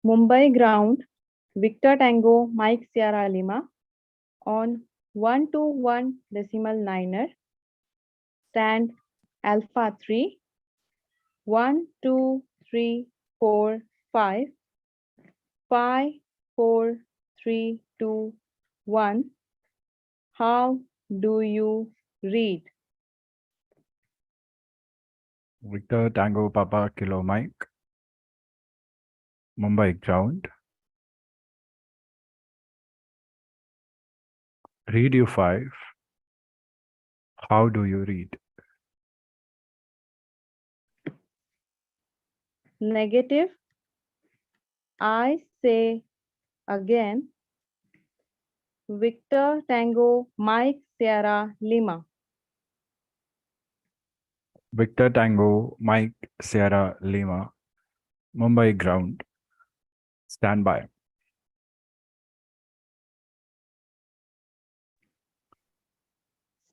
Mumbai ground, Victor Tango, Mike Sierra Lima on 121.9er, stand Alpha 3, 1, 2, 3, 4, 5, 5, 4, 3, 2, 1. How do you read? Victor Tango Papa Kilo Mike, Mumbai ground. Read you 5. How do you read? Negative. I say again. Victor Tango Mike Sierra Lima. Victor Tango Mike Sierra Lima, Mumbai ground. Stand by.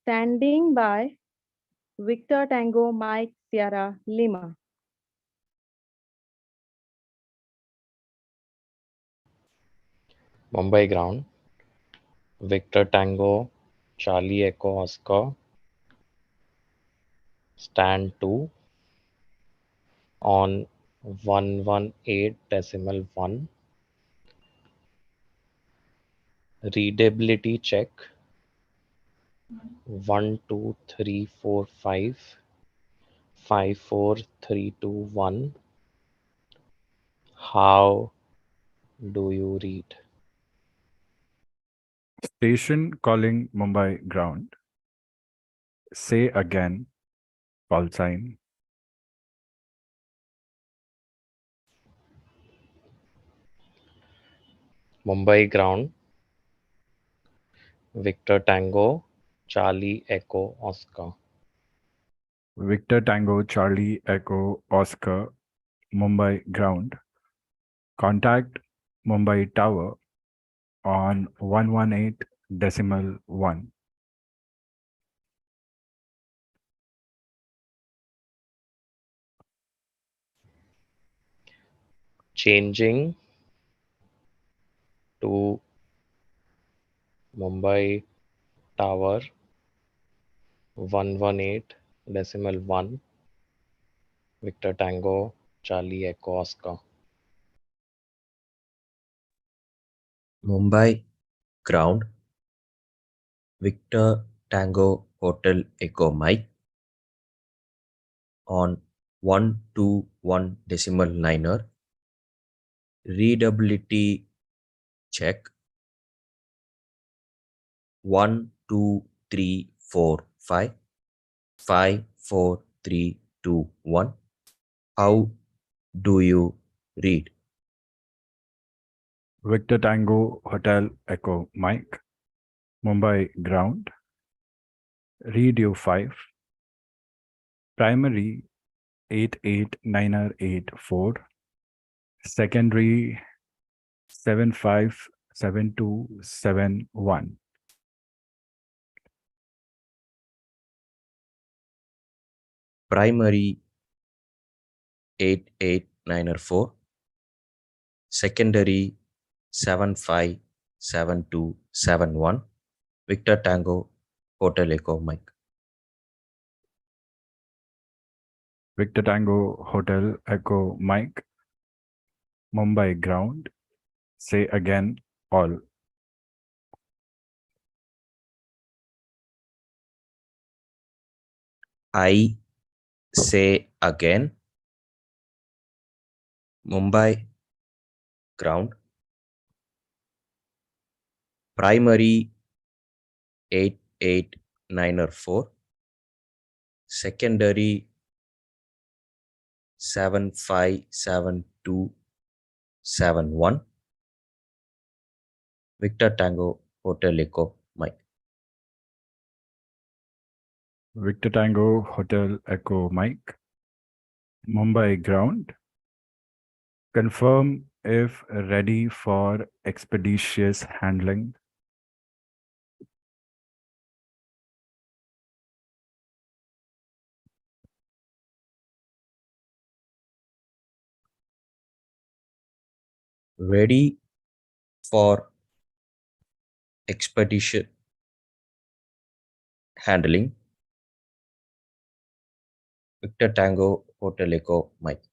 Standing by. Victor Tango Mike Sierra Lima. Mumbai ground, Victor Tango, Charlie Echo Oscar, stand 2 on 118.1, readability check 1, 2, 3, 4, 5, 5, 4, 3, 2, 1. How do you read? Station calling Mumbai ground. Say again, call sign. Mumbai ground, Victor Tango, Charlie Echo Oscar. Victor Tango Charlie Echo Oscar, Mumbai ground. Contact Mumbai Tower on 118.1. Changing to Mumbai Tower 118.1, Victor Tango, Charlie Echo Oscar. Mumbai ground, Victor Tango Hotel Echo Mike on 121.9er, readability check 1, 2, 3, 4, 5, 5, 4, 3, 2, 1. How do you read? Victor Tango Hotel Echo Mike, Mumbai ground. Read you 5. Primary 88.984. Secondary 757271. Primary 88904, secondary 757271, Victor Tango Hotel Echo Mike. Victor Tango Hotel Echo Mike, Mumbai ground. Say again, all. I say again, Mumbai ground, primary 8894, secondary 757271, Victor Tango Hotel Echo Mike. Victor Tango Hotel Echo Mike, Mumbai ground. Confirm if ready for expeditious handling. ready for expedition handling. Victor Tango Hotel Echo Mike.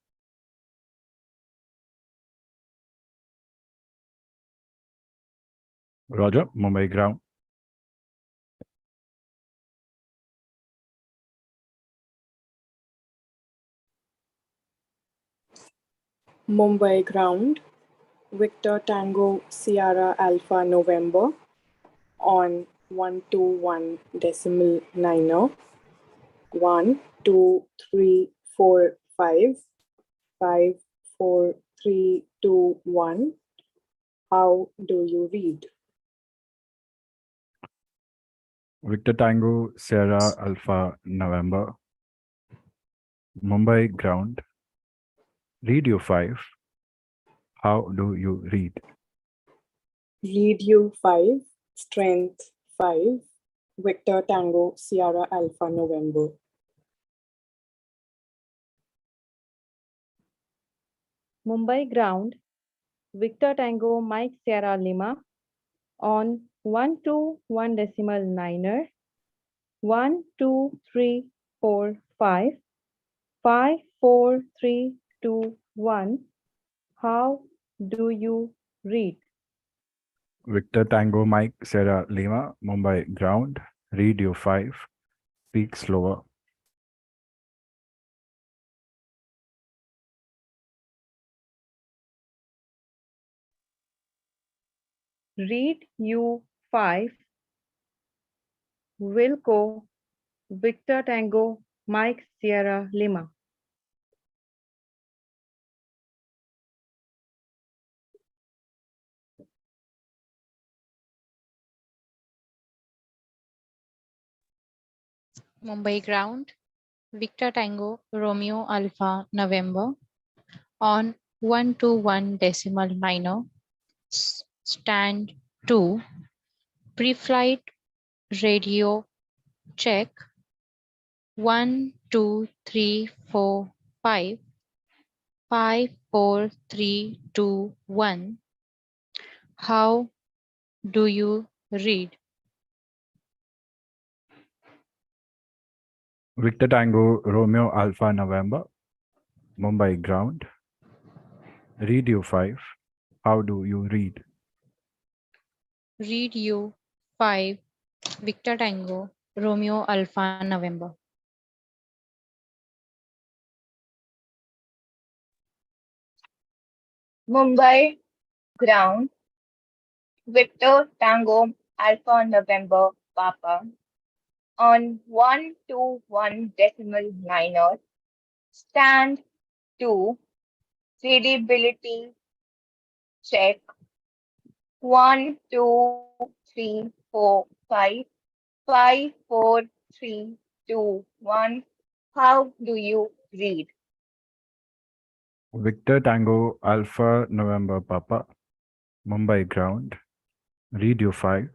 Roger, Mumbai ground. Mumbai ground, Victor Tango Sierra Alpha November on 121.9er, 1 2 3 4 5 5 4 3 2 1. How do you read? Victor Tango Sierra Alpha November. Mumbai ground. Radio 5. How do you read? Read you 5, strength 5, Victor Tango Sierra Alpha November. Mumbai ground, Victor Tango Mike Sierra Lima on 121.9er, 1 2 3 4 5 5 4 3 2 1. How do you read? Victor Tango Mike Sierra Lima, Mumbai ground. Radio 5. Speak slower. Read U5, Wilco, Victor Tango, Mike Sierra Lima. Mumbai ground, Victor Tango, Romeo Alpha, November, on 121.9er, stand 2, pre-flight radio check, 1 2 3 4 5 5 4 3 2 1. How do you read? Victor Tango Romeo Alpha November. Mumbai ground. Radio 5. How do you read? Read U5, Victor Tango, Romeo Alpha, November. Mumbai ground, Victor Tango Alpha November Papa on 121.9er, stand 2, readability check, 1 2 3 4 5 5 4 3 2 1. How do you read? Victor Tango Alpha November Papa. Mumbai ground. Radio 5.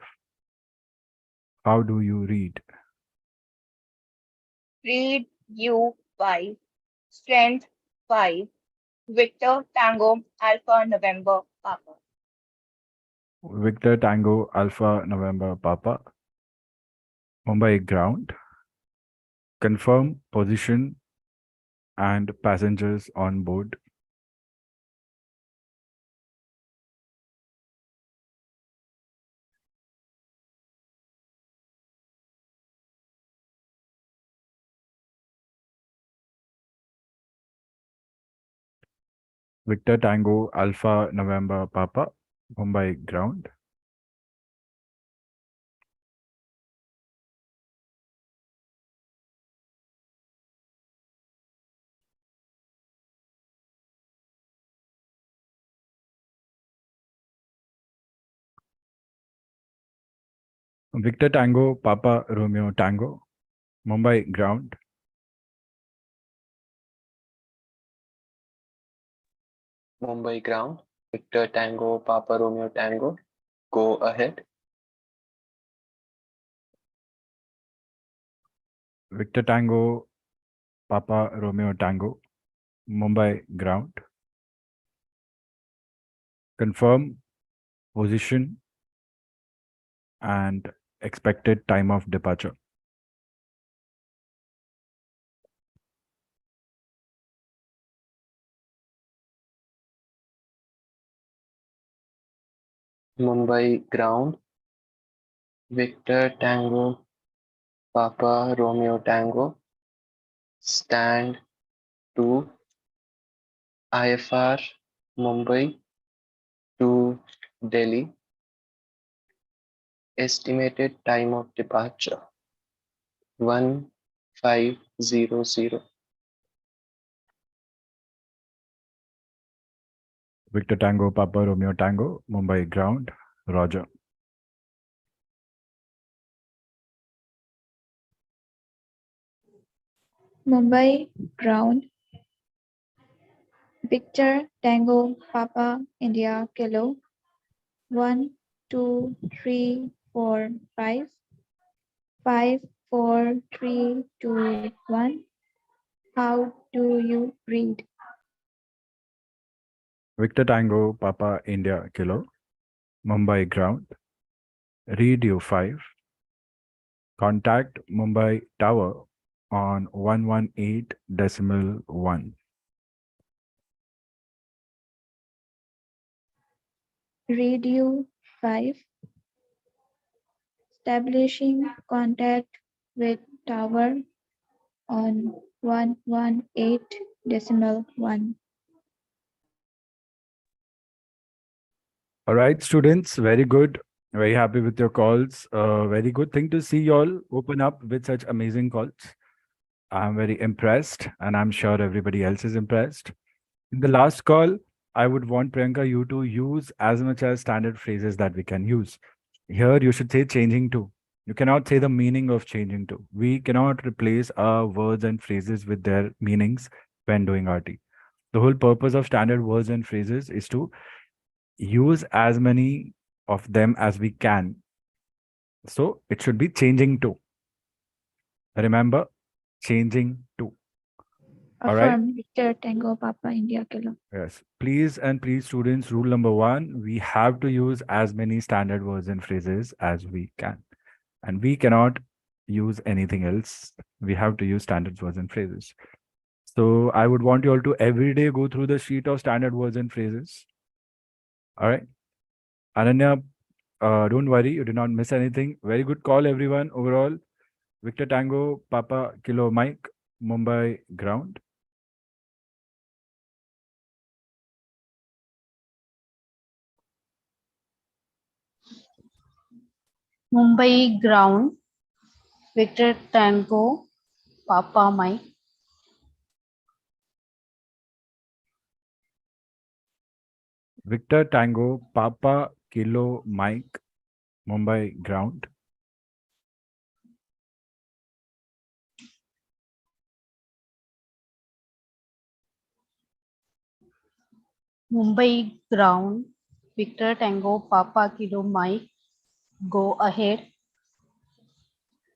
How do you read? Read U5, strength 5, Victor Tango Alpha November Papa. Victor Tango Alpha November Papa. Mumbai ground. Confirm position and passengers on board. Victor Tango Alpha November Papa. Mumbai ground. Victor Tango Papa Romeo Tango. Mumbai ground. Mumbai ground, Victor Tango, Papa Romeo Tango, go ahead. Victor Tango Papa Romeo Tango. Mumbai ground. Confirm position and expected time of departure. Mumbai ground, Victor Tango, Papa Romeo Tango, stand 2, IFR, Mumbai to Delhi, estimated time of departure 1500. Victor Tango, Papa Romeo Tango, Mumbai ground, Roger. Mumbai ground, Victor Tango Papa India Kilo 1 2 3 4 5 5 4 3 2 1. How do you read? Victor Tango, Papa India Kilo, Mumbai ground, Radio 5. Contact Mumbai Tower on 118.1. Radio 5. Establishing contact with tower on 118.1. All right, students, very good. Very happy with your calls. Very good thing to see you all open up with such amazing calls. I'm very impressed, and I'm sure everybody else is impressed. In the last call, I would want Priyanka you to use as much as standard phrases that we can use. Here, you should say changing to. You cannot say the meaning of changing to. We cannot replace our words and phrases with their meanings when doing RT. The whole purpose of standard words and phrases is to use as many of them as we can. So it should be changing to. Remember, changing to. All right. Affirm Victor Tango Papa India Kilo. Yes. Please and please, students, rule number 1, we have to use as many standard words and phrases as we can. And we cannot use anything else. We have to use standard words and phrases. So I would want you all to every day go through the sheet of standard words and phrases. All right. Ananya, don't worry, you did not miss anything. Very good call, everyone. Overall, Victor Tango, Papa Kilo Mike, Mumbai ground. Mumbai ground, Victor Tango, Papa Mike. Victor Tango, Papa Kilo Mike, Mumbai ground. Mumbai ground, Victor Tango, Papa Kilo Mike. Go ahead.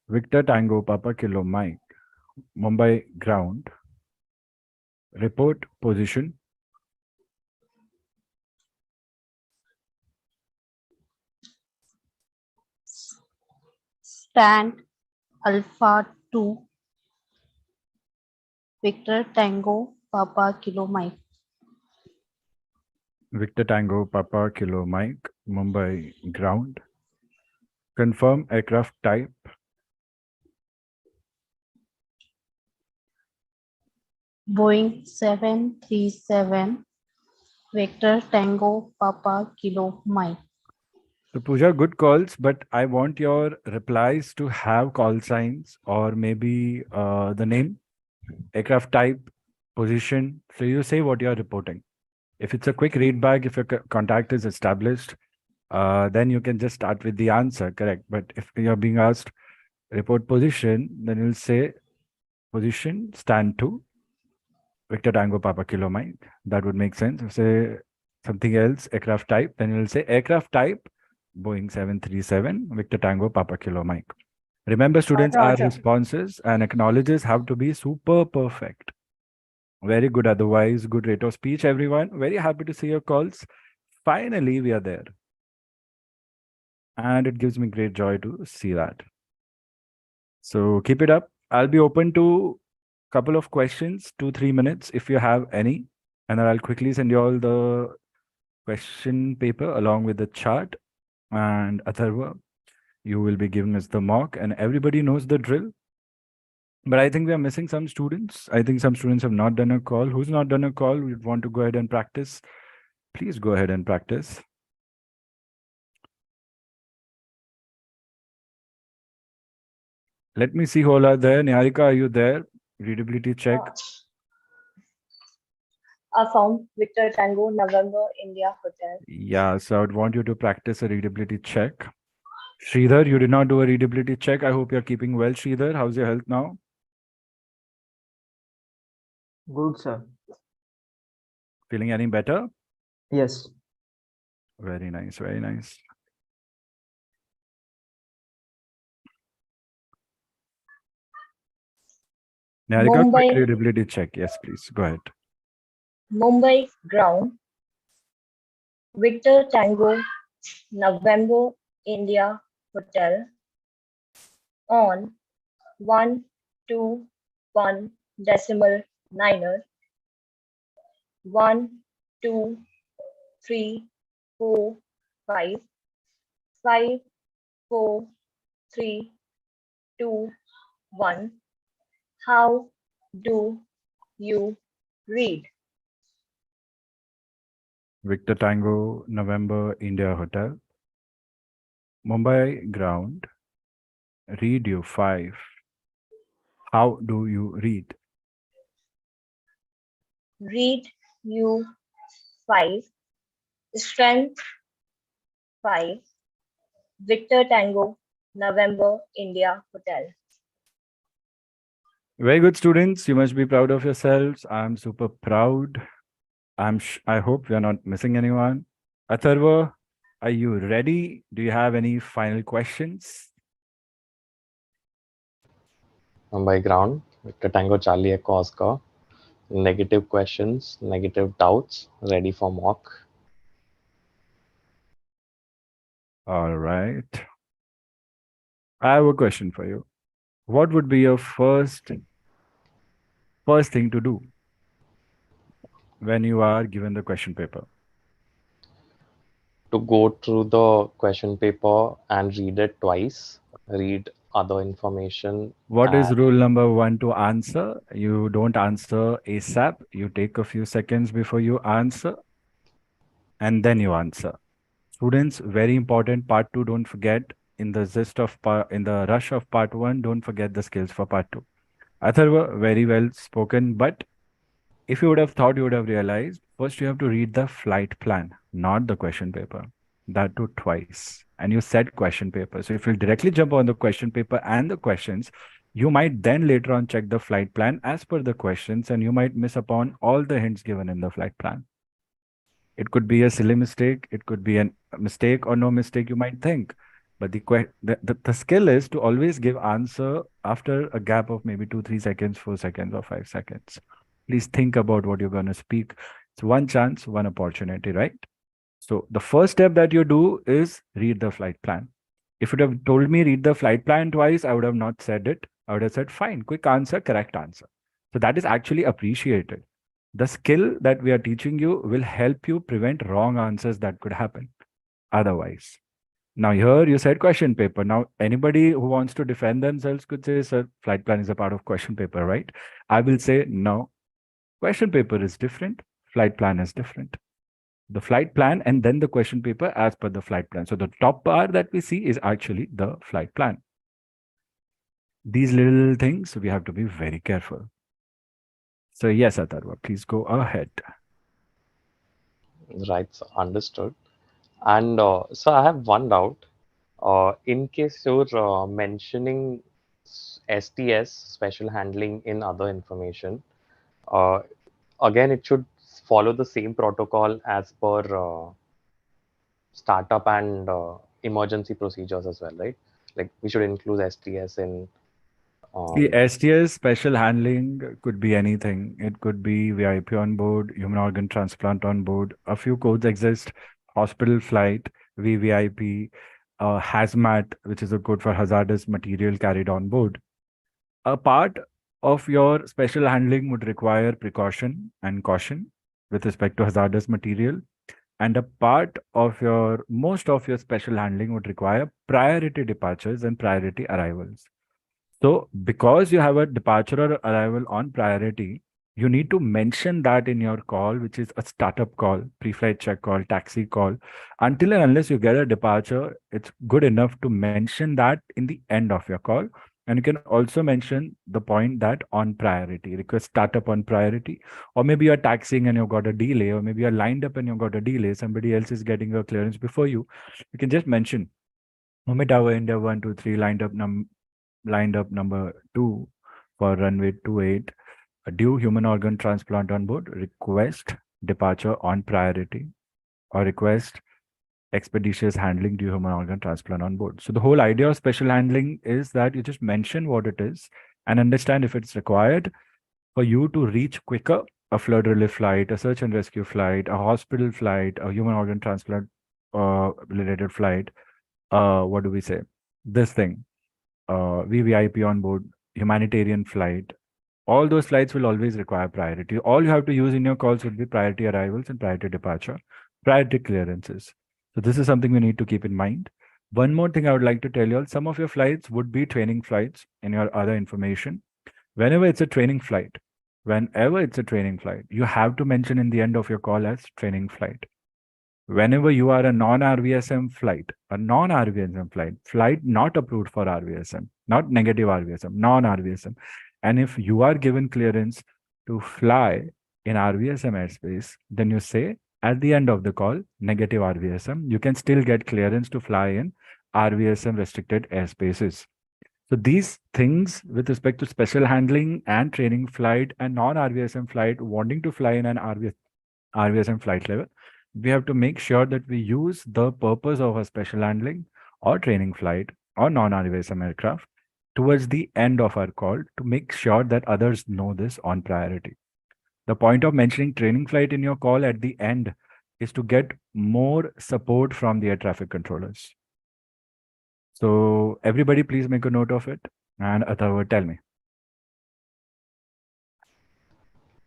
Victor Tango, Papa Kilo Mike, Mumbai ground. Report position. Stand Alpha 2, Victor Tango, Papa Kilo Mike. Victor Tango, Papa Kilo Mike, Mumbai ground. Confirm aircraft type. Boeing 737, Victor Tango, Papa Kilo Mike. So Pooja, good calls, but I want your replies to have call signs or maybe the name, aircraft type, position. So you say what you're reporting. If it's a quick read back, if your contact is established, then you can just start with the answer, correct? But if you're being asked report position, then you'll say position, stand to, Victor Tango, Papa Kilo Mike. That would make sense. If say something else, aircraft type, then you'll say aircraft type, Boeing 737, Victor Tango, Papa Kilo Mike. Remember, students, our responses and acknowledges have to be super perfect. Very good. Otherwise, good rate of speech, everyone. Very happy to see your calls. Finally, we are there. And it gives me great joy to see that. So keep it up. I'll be open to a couple of questions, 2-3 minutes, if you have any. And then I'll quickly send you all the question paper along with the chart. And Atharva, you will be giving us the mock, and everybody knows the drill. But I think we are missing some students. I think some students have not done a call. Who's not done a call? We want to go ahead and practice. Please go ahead and practice. Let me see who all are there. Niharika, are you there? Readability check. Assam, Victor Tango, November, India, Hotel. Yeah, so I would want you to practice a readability check. Sridhar, you did not do a readability check. I hope you're keeping well, Sridhar. How's your health now? Good, sir. Feeling any better? Yes. Very nice, very nice. Niharika, quick Mumbai. readability check. Yes, please. Go ahead. Mumbai ground, Victor Tango, November, India, Hotel, on 121.9er, 1, 2, 3, 4, 5, 5, 4, 3, 2, 1. How do you read? Victor Tango, November, India Hotel. Mumbai ground. Read you 5. How do you read? Read you 5. Strength 5. Victor Tango, November, India Hotel. Very good, students. You must be proud of yourselves. I'm super proud. I hope we are not missing anyone. Atharva, are you ready? Do you have any final questions? Mumbai ground, Victor Tango Charlie Echo Oscar. Negative questions, negative doubts, ready for mock. All right. I have a question for you. What would be your first thing to do when you are given the question paper? To go through the question paper and read it twice, read other information. What is rule number 1 to answer? You don't answer ASAP. You take a few seconds before you answer, and then you answer. Students, very important. Part 2, don't forget. In the rush of part 1, don't forget the skills for part 2. Atharva, very well spoken. But if you would have thought, you would have realized, first you have to read the flight plan, not the question paper. That too twice. And you said question paper. So if you directly jump on the question paper and the questions, you might then later on check the flight plan as per the questions, and you might miss upon all the hints given in the flight plan. It could be a silly mistake. It could be a mistake or no mistake, you might think. But the skill is to always give answer after a gap of maybe 2-3 seconds, 4 seconds, or 5 seconds. Please think about what you're going to speak. It's one chance, one opportunity, right? So the first step that you do is read the flight plan. If you would have told me read the flight plan twice, I would have not said it. I would have said, fine, quick answer, correct answer. So that is actually appreciated. The skill that we are teaching you will help you prevent wrong answers that could happen otherwise. Now here you said question paper. Now anybody who wants to defend themselves could say, sir, flight plan is a part of question paper, right? I will say, no, question paper is different. Flight plan is different. The flight plan and then the question paper as per the flight plan. So the top bar that we see is actually the flight plan. These little things, we have to be very careful. So yes, Atharva, please go ahead. Right, so understood. And so I have one doubt. In case you're mentioning STS, special handling in other information, again, it should follow the same protocol as per startup and emergency procedures as well, right? Like we should include STS in. The STS special handling could be anything. It could be VIP on board, human organ transplant on board. A few codes exist. hospital flight, VVIP, hazmat, which is a code for hazardous material carried on board. A part of your special handling would require precaution and caution with respect to hazardous material, and a part of most of your special handling would require priority departures and priority arrivals. So because you have a departure or arrival on priority, you need to mention that in your call, which is a startup call, pre-flight check call, taxi call. Until and unless you get a departure, it's good enough to mention that in the end of your call. And you can also mention the point that on priority, request startup on priority, or maybe you're taxiing and you've got a delay, or maybe you're lined up and you've got a delay, somebody else is getting a clearance before you. You can just mention Mumbai Tower India 123 lined up number 2 for runway 28, a due human organ transplant on board, request departure on priority, or request expeditious handling due human organ transplant on board. So the whole idea of special handling is that you just mention what it is and understand if it's required for you to reach quicker, a flood relief flight, a search and rescue flight, a hospital flight, a human organ transplant related flight, what do we say? This thing, VVIP on board, humanitarian flight. All those flights will always require priority. All you have to use in your calls would be priority arrivals and priority departure, priority clearances. So this is something we need to keep in mind. One more thing I would like to tell you all, some of your flights would be training flights in your other information. Whenever it's a training flight, you have to mention in the end of your call as training flight. Whenever you are a non-RVSM flight, flight not approved for RVSM, not negative RVSM, non-RVSM. And if you are given clearance to fly in RVSM airspace, then you say at the end of the call, negative RVSM, you can still get clearance to fly in RVSM restricted airspaces. So these things with respect to special handling and training flight and non-RVSM flight, wanting to fly in an RVSM flight level, we have to make sure that we use the purpose of a special handling or training flight or non-RVSM aircraft towards the end of our call to make sure that others know this on priority. The point of mentioning training flight in your call at the end is to get more support from the air traffic controllers. So everybody please make a note of it, and Atharva, tell me.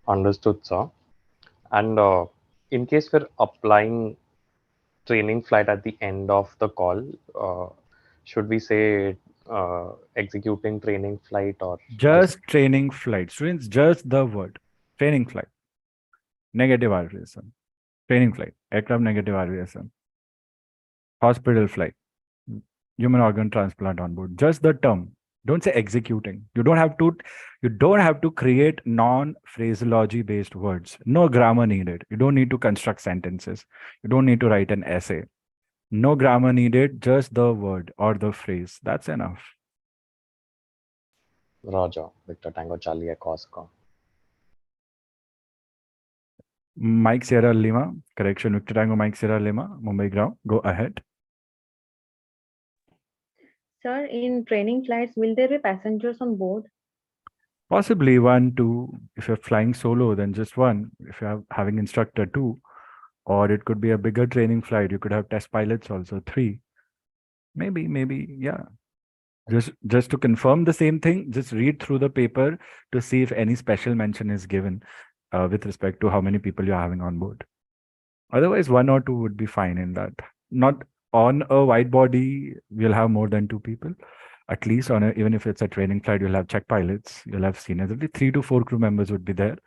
Understood, sir. And in case we're applying training flight at the end of the call, should we say executing training flight or just training flight? Students, just the word training flight, negative RVSM, training flight, aircraft negative RVSM, hospital flight, human organ transplant on board. Just the term. Don't say executing. You don't have to create non-phraseology based words. No grammar needed. You don't need to construct sentences. You don't need to write an essay. No grammar needed, just the word or the phrase. That's enough. Roger, Victor Tango Charlie Echo Oscar. Mike Sierra Lima, correction, Victor Tango Mike Sierra Lima, Mumbai ground. Go ahead. Sir, in training flights, will there be passengers on board? Possibly 1, 2. If you're flying solo, then just 1. If you're having instructor, 2. Or it could be a bigger training flight. You could have test pilots also, 3. Maybe, yeah. Just to confirm the same thing, just read through the paper to see if any special mention is given with respect to how many people you're having on board. Otherwise, 1 or 2 would be fine in that. Not on a wide body, we'll have more than 2 people. At least even if it's a training flight, you'll have check pilots, you'll have seniors. At least 3 to 4 crew members would be there.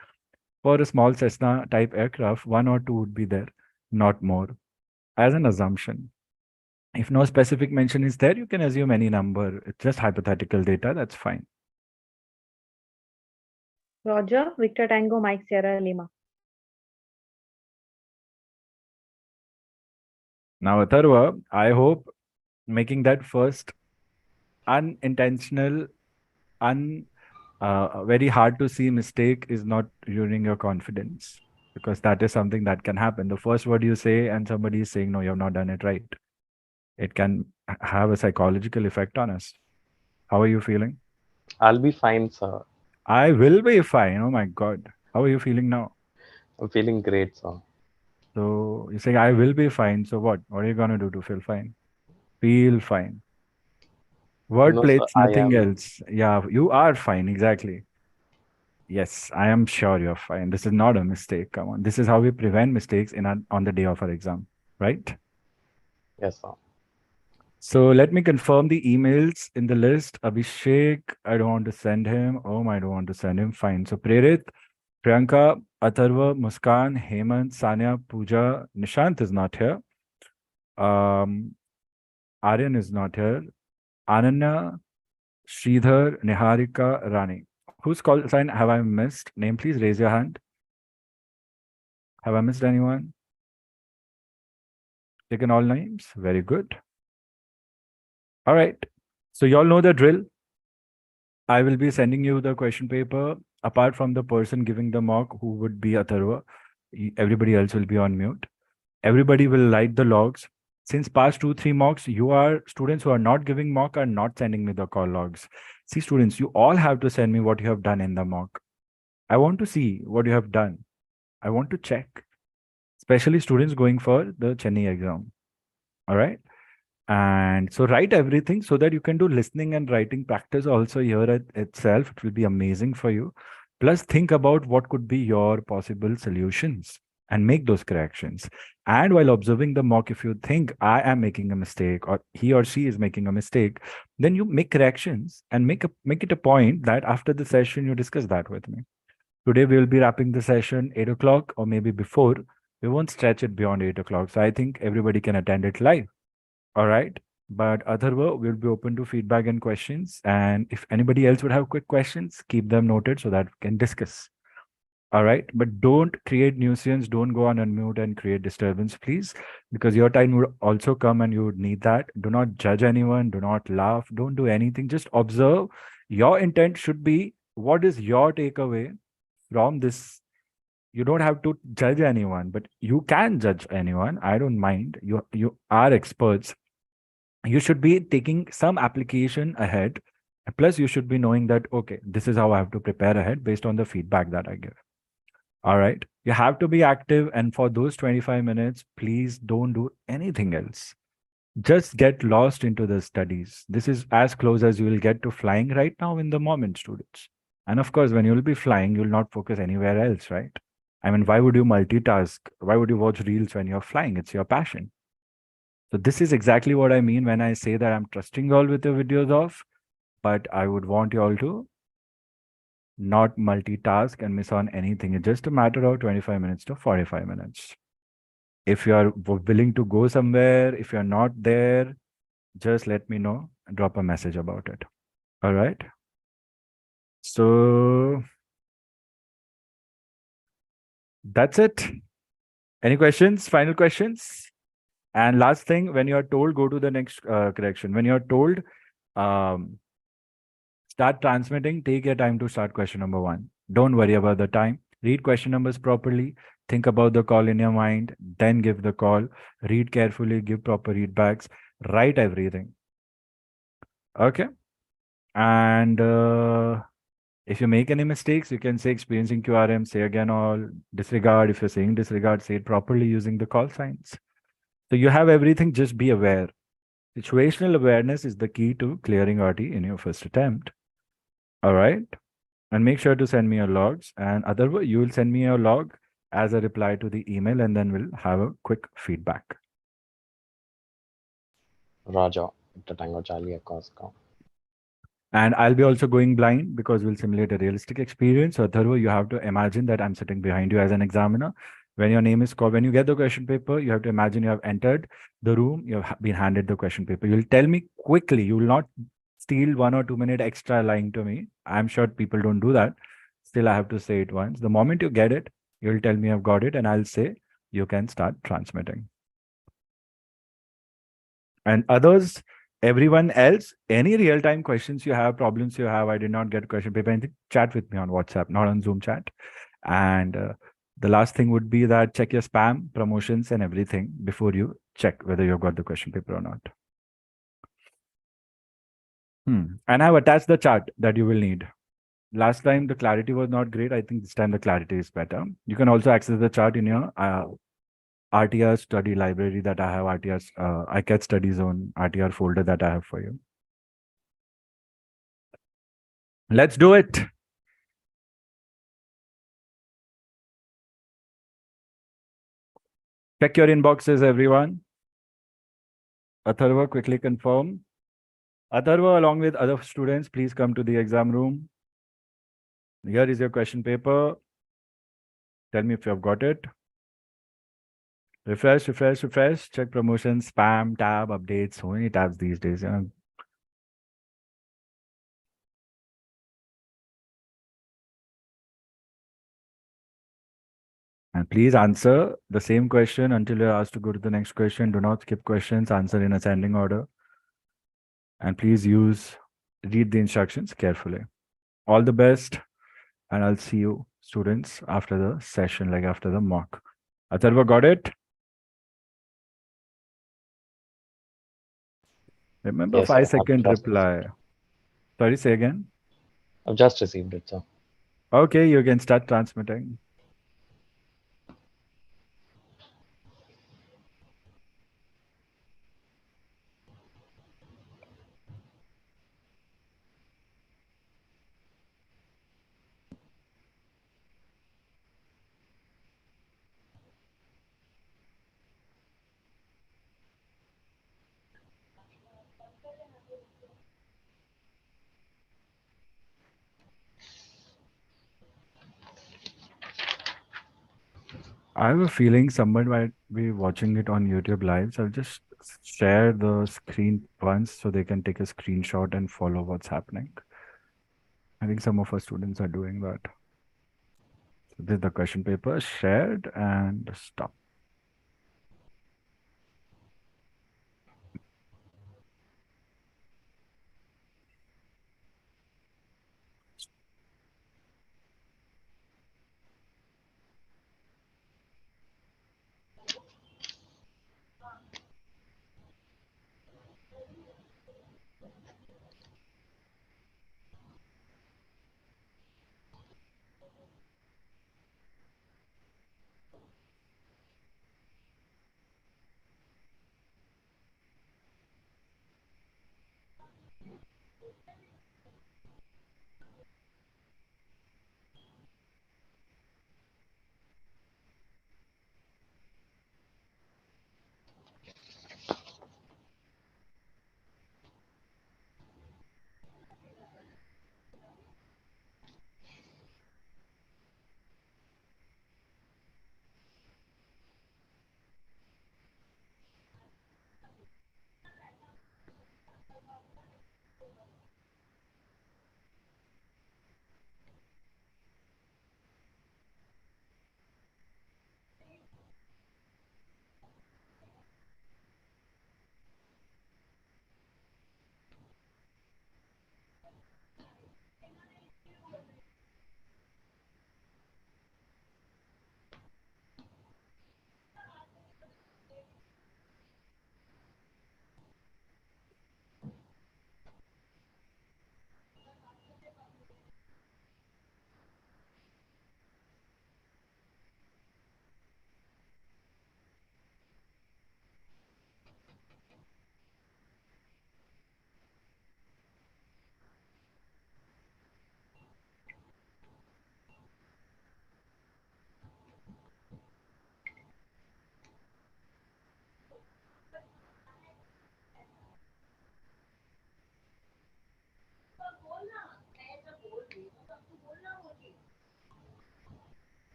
For a small Cessna type aircraft, 1 or 2 would be there, not more, as an assumption. If no specific mention is there, you can assume any number. It's just hypothetical data, that's fine. Roger, Victor Tango Mike Sierra Lima. Now, Atharva, I hope making that first unintentional, very hard to see mistake is not ruining your confidence, because that is something that can happen. The first word you say and somebody is saying, no, you have not done it right. It can have a psychological effect on us. How are you feeling? I'll be fine, sir. I will be fine. Oh my God. How are you feeling now? I'm feeling great, sir. So you're saying I will be fine. So what? What are you gonna do to feel fine? Feel fine. No, Wordplay, sir, it's I nothing am. else. Yeah, you are fine. Exactly. Yes, I am sure you're fine. This is not a mistake. Come on. This is how we prevent mistakes on the day of our exam, right? Yes, sir. So let me confirm the emails in the list. Abhishek, I don't want to send him. I don't want to send him. Fine. So Prerit, Priyanka, Atharva, Muskan, Hemant, Sanya, Pooja, Nishant is not here. Aryan is not here. Ananya, Sridhar, Niharika, Rani. Whose call sign have I missed? Name, please raise your hand. Have I missed anyone? Taken all names? Very good. All right. So you all know the drill. I will be sending you the question paper. Apart from the person giving the mock, who would be Atharva, everybody else will be on mute. Everybody will write the logs. Since past 2-3 mocks, you are students who are not giving mock are not sending me the call logs. See, students, you all have to send me what you have done in the mock. I want to see what you have done. I want to check, especially students going for the Chennai exam. All right. And so write everything so that you can do listening and writing practice also here at itself. It will be amazing for you. Plus, think about what could be your possible solutions and make those corrections. And while observing the mock, if you think I am making a mistake or he or she is making a mistake, then you make corrections and make it a point that after the session, you discuss that with me. Today, we will be wrapping the session 8 o'clock or maybe before. We won't stretch it beyond 8 o'clock. So I think everybody can attend it live. All right. But Atharva will be open to feedback and questions. And if anybody else would have quick questions, keep them noted so that we can discuss. All right. But don't create nuisance. Don't go on unmute and create disturbance, please, because your time would also come and you would need that. Do not judge anyone. Do not laugh. Don't do anything. Just observe. Your intent should be what is your takeaway from this. You don't have to judge anyone, but you can judge anyone. I don't mind. You are experts. You should be taking some application ahead. Plus, you should be knowing that, okay, this is how I have to prepare ahead based on the feedback that I give. All right. You have to be active. And for those 25 minutes, please don't do anything else. Just get lost into the studies. This is as close as you will get to flying right now in the moment, students. And of course, when you'll be flying, you'll not focus anywhere else, right? I mean, why would you multitask? Why would you watch reels when you're flying? It's your passion. So this is exactly what I mean when I say that I'm trusting you all with the videos off, but I would want you all to not multitask and miss on anything. It's just a matter of 25 minutes to 45 minutes. If you are willing to go somewhere, if you're not there, just let me know and drop a message about it. All right. So that's it. Any questions? Final questions? And last thing, when you're told, go to the next correction. When you're told, start transmitting, take your time to start question number 1. Don't worry about the time. Read question numbers properly. Think about the call in your mind. Then give the call. Read carefully. Give proper readbacks. Write everything. Okay. And if you make any mistakes, you can say experiencing QRM, say again all, disregard. If you're saying disregard, say it properly using the call signs. So you have everything, just be aware. Situational awareness is the key to clearing RT in your first attempt. All right. And make sure to send me your logs. And otherwise, you will send me your log as a reply to the email, and then we'll have a quick feedback. Raja, Victor Tango Charlie Echo Oscar. And I'll be also going blind because we'll simulate a realistic experience. So Atharva, you have to imagine that I'm sitting behind you as an examiner. When your name is called, when you get the question paper, you have to imagine you have entered the room, you have been handed the question paper. You'll tell me quickly. You will not steal 1 or 2 minute extra lying to me. I'm sure people don't do that. Still, I have to say it once. The moment you get it, you'll tell me I've got it, and I'll say you can start transmitting. And others, everyone else, any real-time questions you have, problems you have, I did not get question paper, anything, chat with me on WhatsApp, not on Zoom chat. And the last thing would be that check your spam, promotions, and everything before you check whether you've got the question paper or not. And I've attached the chart that you will need. Last time the clarity was not great. I think this time the clarity is better. You can also access the chart in your RTR study library that I have, RTR iCATS study zone, RTR folder that I have for you. Let's do it. Check your inboxes, everyone. Atharva, quickly confirm. Atharva, along with other students, please come to the exam room. Here is your question paper. Tell me if you have got it. Refresh, refresh, refresh. Check promotions, spam, tab, updates. So many tabs these days. Yeah. And please answer the same question until you're asked to go to the next question. Do not skip questions. Answer in ascending order. And please read the instructions carefully. All the best. And I'll see you, students, after the session, like after the mock. Atharva, got it? Remember, Yes, sir. 5-second I've just reply. received Sorry, say again. I've just received it, sir. Okay, you can start transmitting. I have a feeling someone might be watching it on YouTube Live. So I'll just share the screen once so they can take a screenshot and follow what's happening. I think some of our students are doing that. So this is the question paper shared and stop.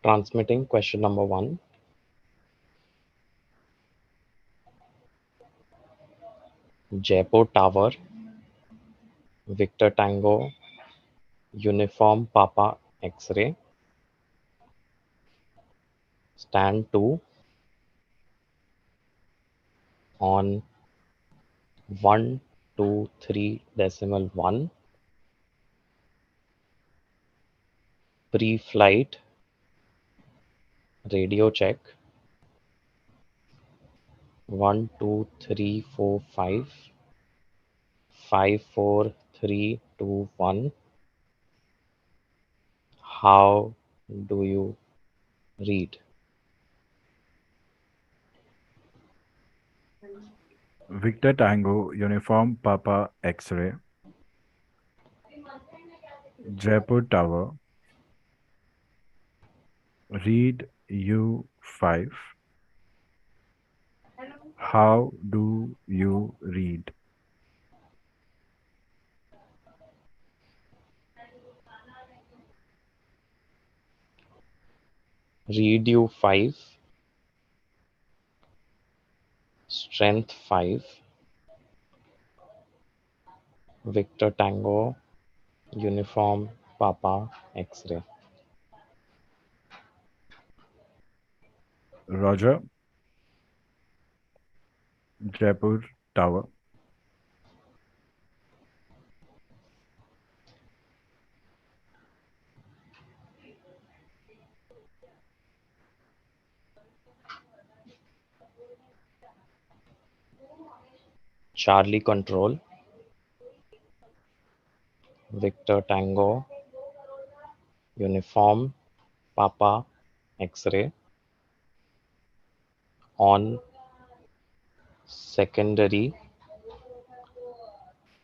Transmitting question number 1. Jaipur Tower, Victor Tango, Uniform Papa X-ray, stand 2 on 123.1, pre-flight radio check 1 2 3 4 5 5 4 3 2 1. How do you read? Victor Tango, Uniform Papa X-ray, Jaipur Tower, read U5. How do you read? Read you 5, strength 5, Victor Tango, Uniform Papa X-ray. Roger, Jaipur Tower. Charlie Control, Victor Tango, Uniform Papa X-ray, on secondary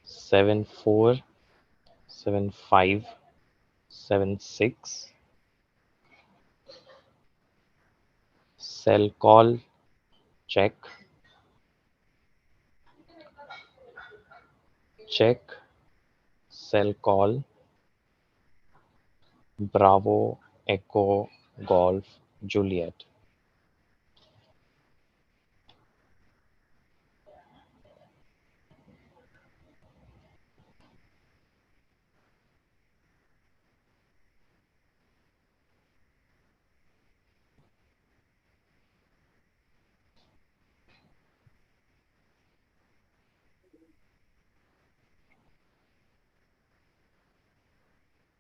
747576, cell call check, cell call, Bravo Echo Golf Juliet.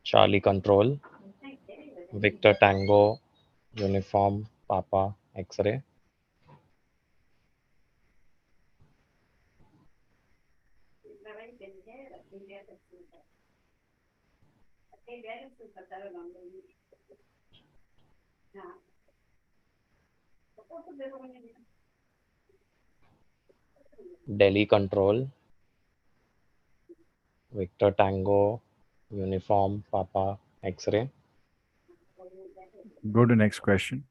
Charlie Control, Victor Tango, Uniform Papa X-ray. Delhi Control, Victor Tango, Uniform Papa X-ray. Go to next question.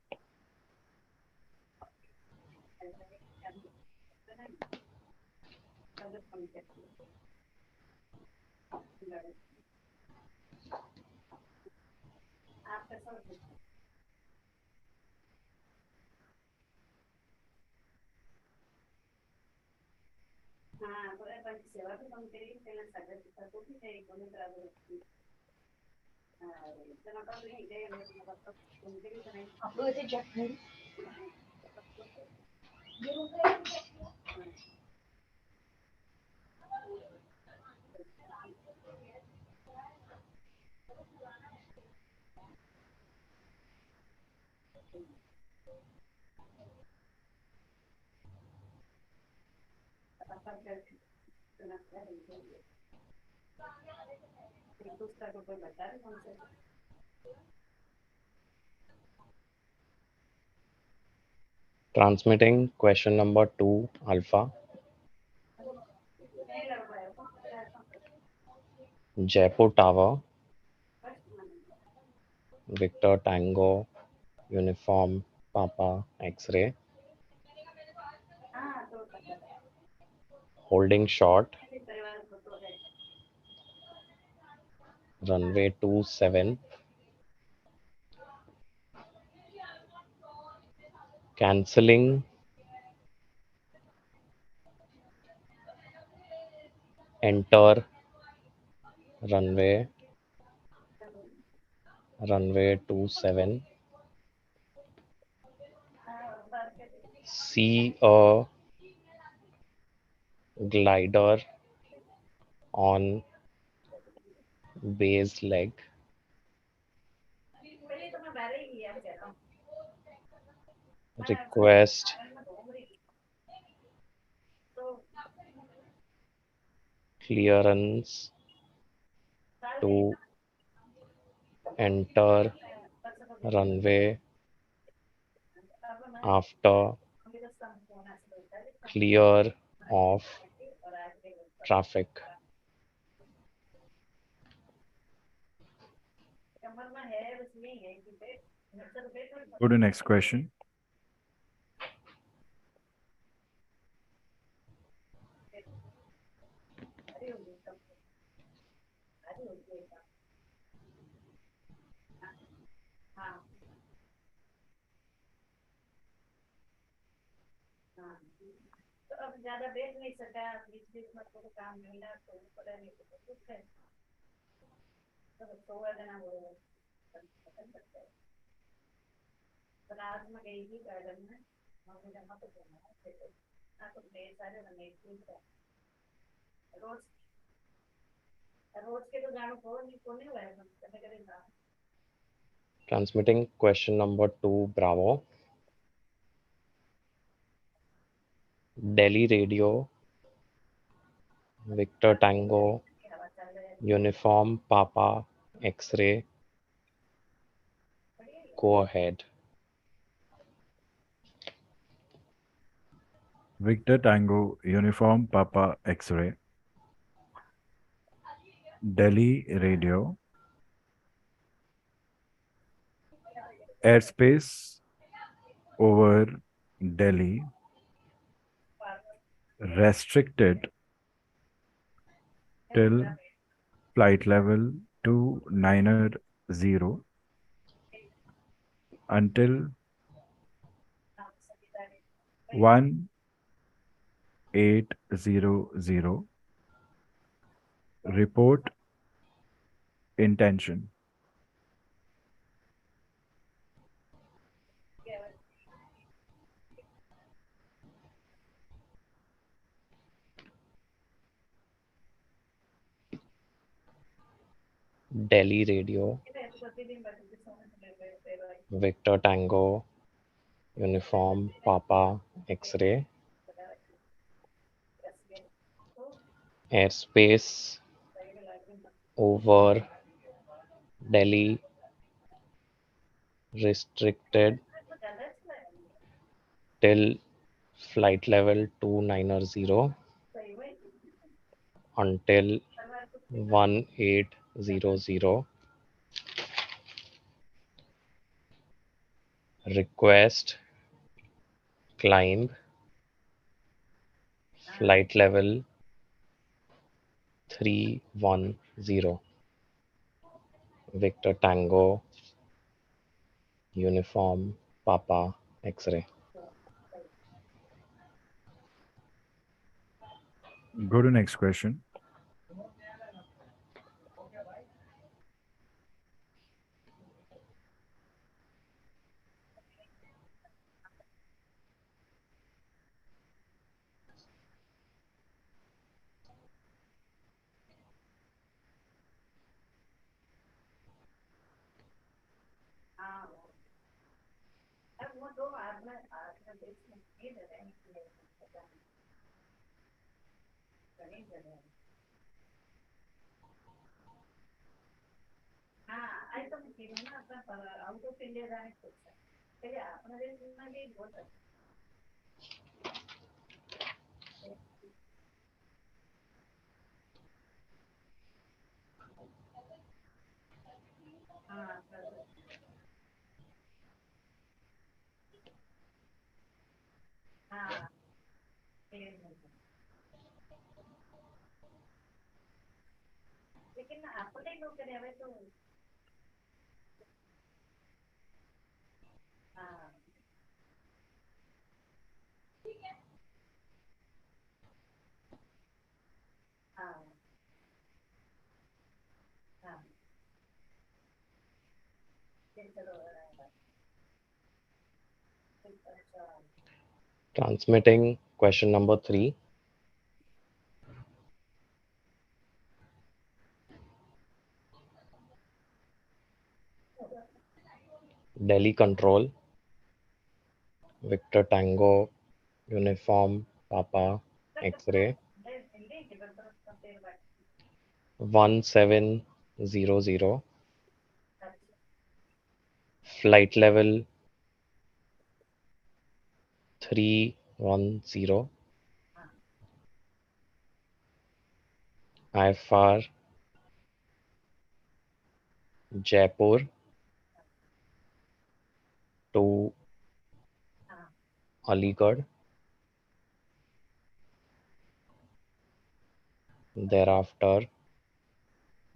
Transmitting question number 2 Alpha. Jaipur Tower. Victor Tango Uniform Papa X-ray. Holding short. Runway 27. Cancelling. Enter runway 27. See a glider on base leg. Request clearance to enter runway after clear of traffic. Go to next question. Transmitting question number 2 Bravo. Delhi Radio. Victor Tango Uniform Papa X-ray. Go ahead. Victor Tango Uniform Papa X-ray. Delhi Radio. Airspace over Delhi restricted till flight level 290 until 1800. Report intention. Delhi Radio. Victor Tango Uniform Papa X-ray. Airspace over Delhi restricted till flight level 290 until 1800. Request climb flight level 310. Victor Tango Uniform Papa X-ray. Go to next question. Transmitting question number 3. Delhi Control, Victor Tango, Uniform, Papa, X-ray, 1700, flight level 310, IFR, Jaipur to Aligarh, thereafter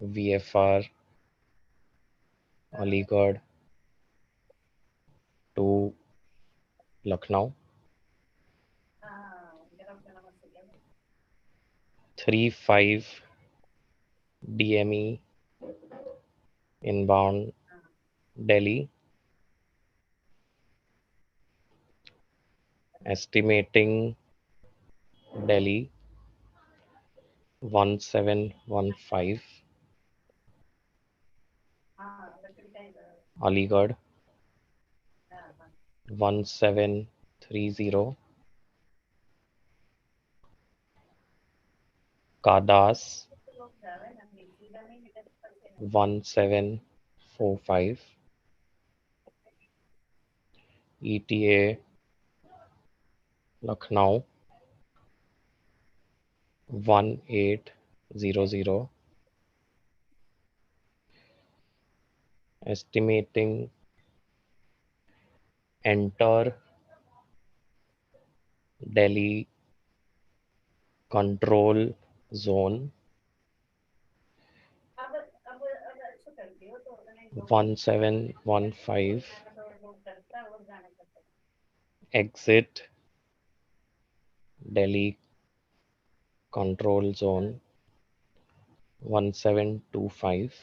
VFR, Aligarh to Lucknow, 35 DME inbound Delhi, estimating Delhi 1715, Aligarh 1730, Kadas 1745, ETA Lucknow 1800, estimating enter Delhi control zone 1715, exit Delhi control zone 1725,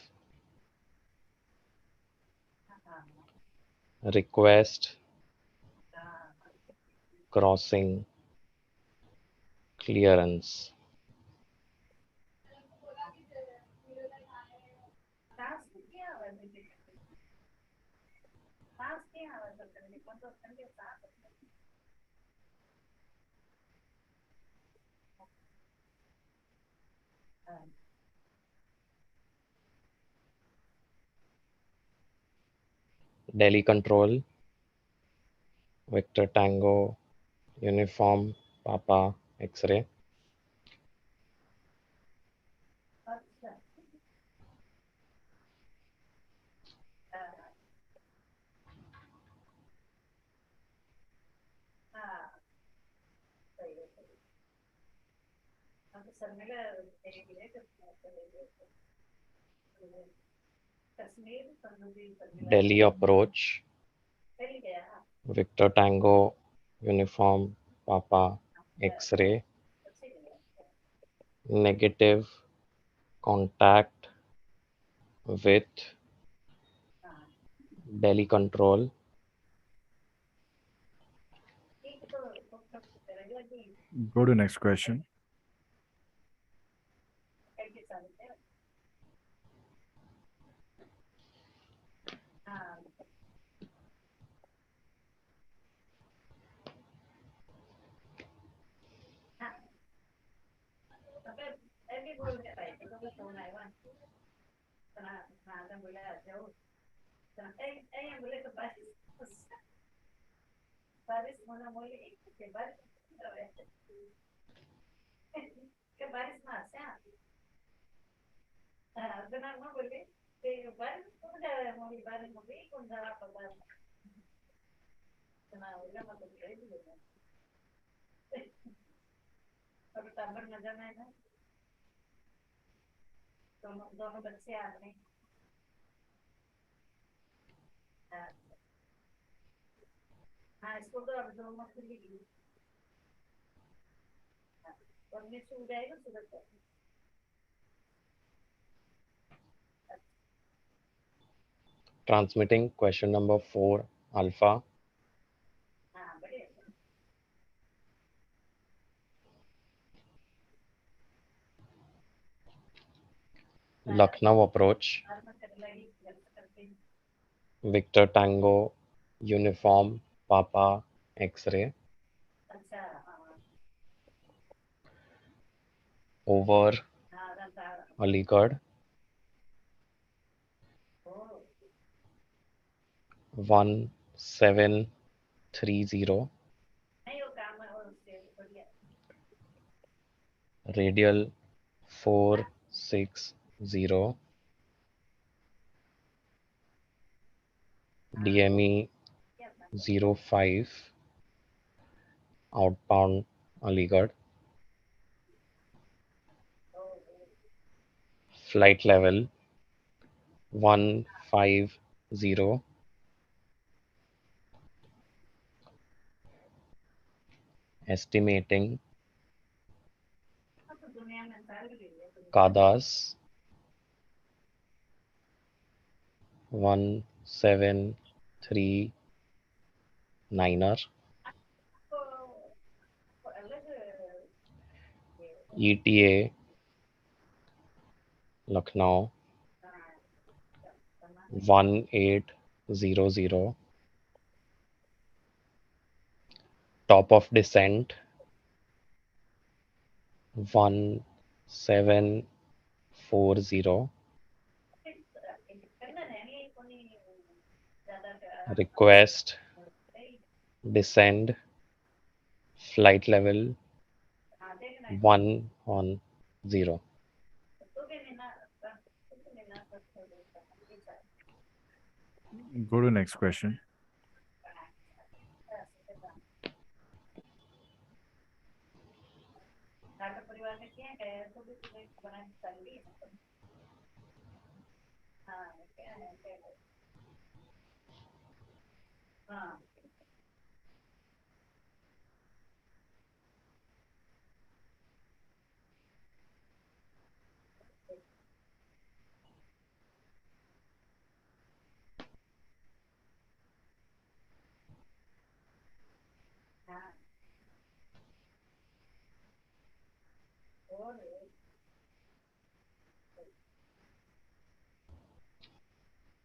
request crossing clearance. Delhi control, Victor Tango, Uniform, Papa, X-ray. Delhi approach, Victor Tango, Uniform, Papa, X-ray, negative contact with Delhi control, Go to next question. Transmitting question number 4 Alpha. Lucknow approach. Victor Tango Uniform Papa X-ray. Over Aligarh. 1730. Radial 460. DME 05. Outbound Aligarh. Flight level 150. Estimating Kadas 1739er. ETA Lucknow 1800. Top of descent 1740. Request descend flight level 110. Go to next question.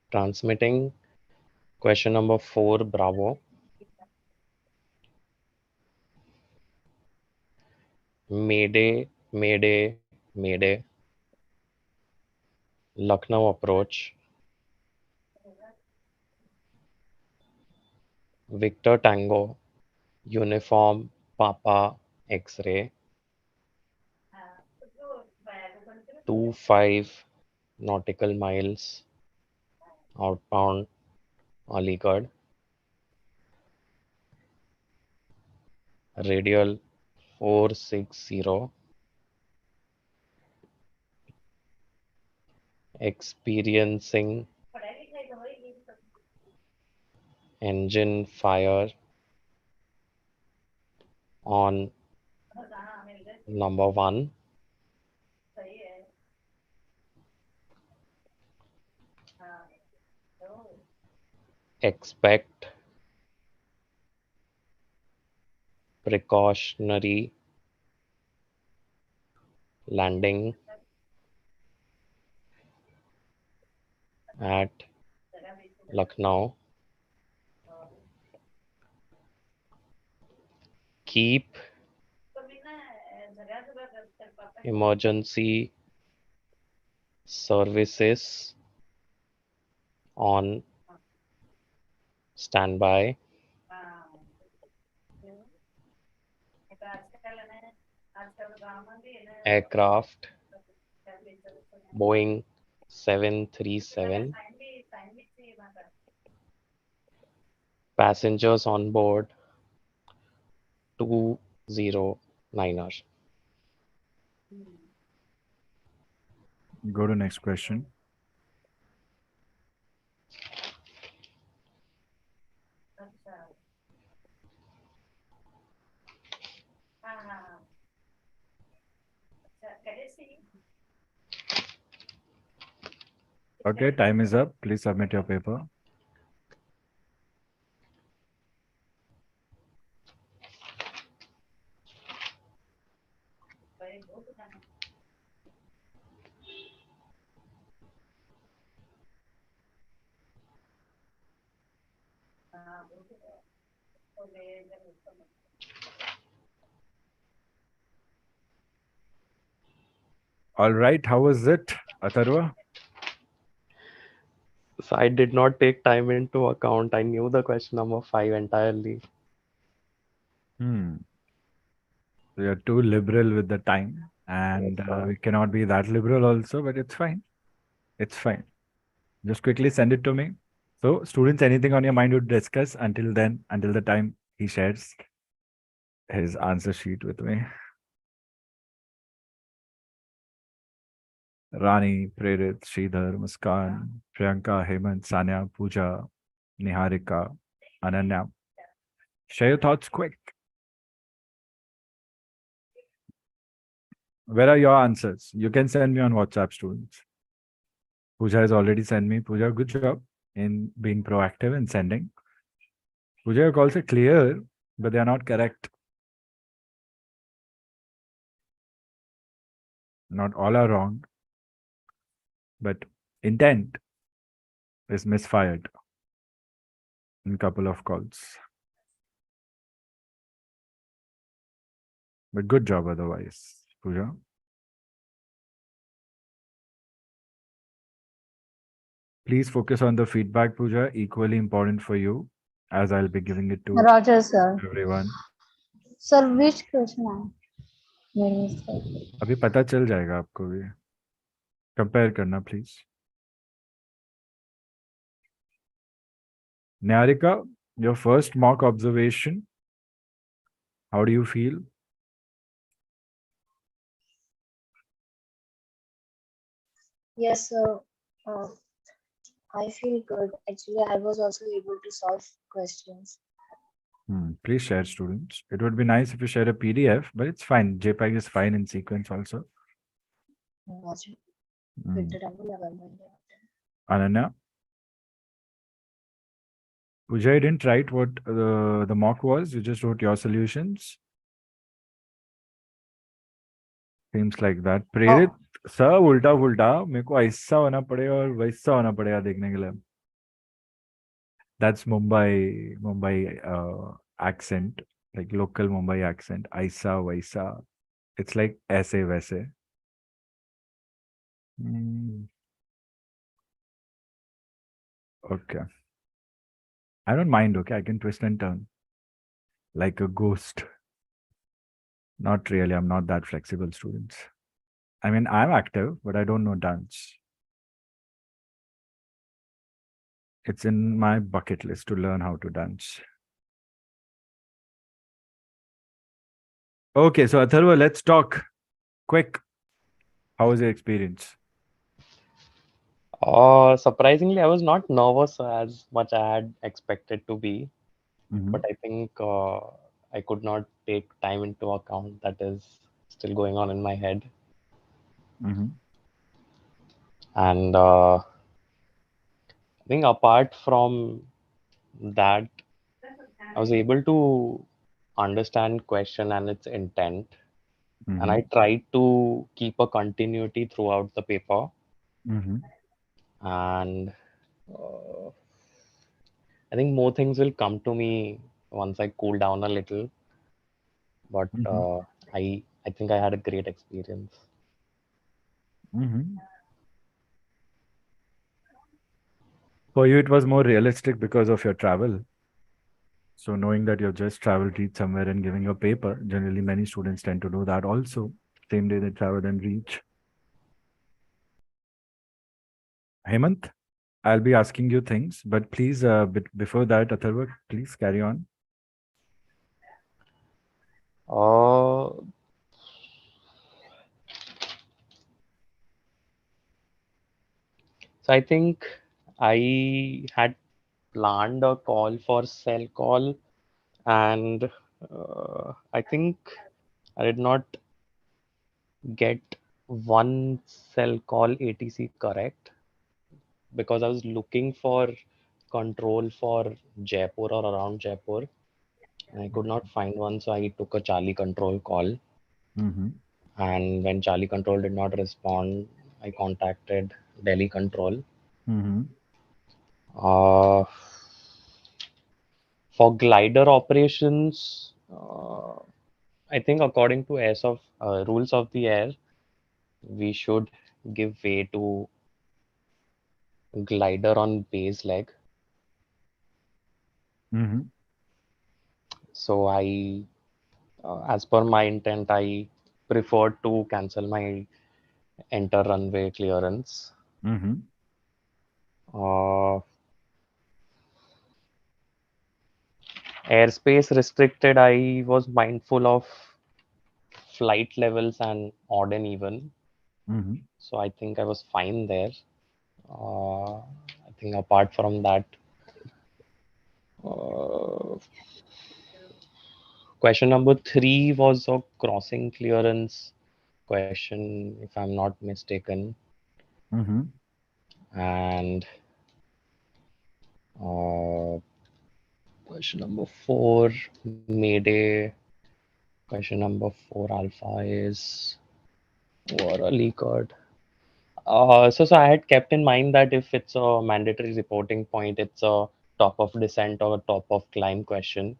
Transmitting question number 4 Bravo. Mayday, Mayday, Mayday. Lucknow approach. Victor Tango Uniform Papa X-ray 25 nautical miles outbound Aligarh. Radial 460. Experiencing engine fire on number 1. Expect precautionary landing at Lucknow. Keep emergency services on standby. Aircraft Boeing 737. Passengers on board 209er. Go to next question. Okay, time is up. Please submit your paper. All right, how was it, Atharva? So I did not take time into account. I knew the question number 5 entirely. So you're too liberal with the time, and we cannot be that liberal also, but it's fine. It's fine. Just quickly send it to me. So, students, anything on your mind to discuss until then, until the time he shares his answer sheet with me? Rani, Prerit, Sridhar, Muskan, Priyanka, Hemant, Sanya, Pooja, Niharika, Ananya. Share your thoughts quick. Where are your answers? You can send me on WhatsApp, students. Pooja has already sent me. Pooja, good job in being proactive and sending. Pooja, your calls are clear, but they are not correct. Not all are wrong, but intent is misfired in a couple of calls. But good job otherwise, Pooja. Please focus on the feedback, Pooja. Equally important for you, as I'll be giving it to Roger, sir. everyone. Sir, which question? Made mistake. अभी पता चल जाएगा आपको भी. Compare करना, please. Niharika, your first mock observation. How do you feel? Yes, sir. I feel good. Actually, I was also able to solve questions. Please share, students. It would be nice if you share a PDF, but it's fine. JPEG is fine in sequence also. Roger. Hmm. Victor Tango, November, India. Ananya? Pooja, you didn't write what the mock was. You just wrote your solutions. Seems like that. Prerit, सब उल्टा पुल्टा मेरे को ऐसा होना पड़ेगा और वैसा होना पड़ेगा देखने के लिए. That's Mumbai accent, like local Mumbai accent. ऐसा वैसा. It's like ऐसे वैसे. Okay. I don't mind, okay? I can twist and turn. Like a ghost. Not really. I'm not that flexible, students. I mean, I'm active, but I don't know dance. It's in my bucket list to learn how to dance. Okay, so Atharva, let's talk. Quick. How was your experience? Surprisingly, I was not nervous as much I had expected to be, but I think I could not take time into account that is still going on in my head. And I think apart from that, I was able to understand question and its intent, and I tried to keep a continuity throughout the paper. And I think more things will come to me once I cool down a little. But I think I had a great experience. For you, it was more realistic because of your travel. So knowing that you've just traveled, reached somewhere and giving a paper, generally many students tend to do that also. Same day they travel and reach. Hemant, I'll be asking you things, but please, before that, Atharva, please carry on. Uh, so I think I had planned a call for cell call, and I think I did not get one cell call ATC correct because I was looking for control for Jaipur or around Jaipur. And I could not find one, so I took a Charlie control call. Mm-hmm. And when Charlie control did not respond, I contacted Delhi control. Mm-hmm. For glider operations, I think according to rules of the air, we should give way to glider on base leg. Mm-hmm. So as per my intent, I preferred to cancel my enter runway clearance. Mm-hmm. Airspace restricted, I was mindful of flight levels and odd and even. Mm-hmm. So I think I was fine there. I think apart from that, question number 3 was a crossing clearance question, if I'm not mistaken. Mm-hmm. And question number 4, Mayday. Question number 4, Alpha is war a leakard. So I had kept in mind that if it's a mandatory reporting point, it's a top of descent or a top of climb question.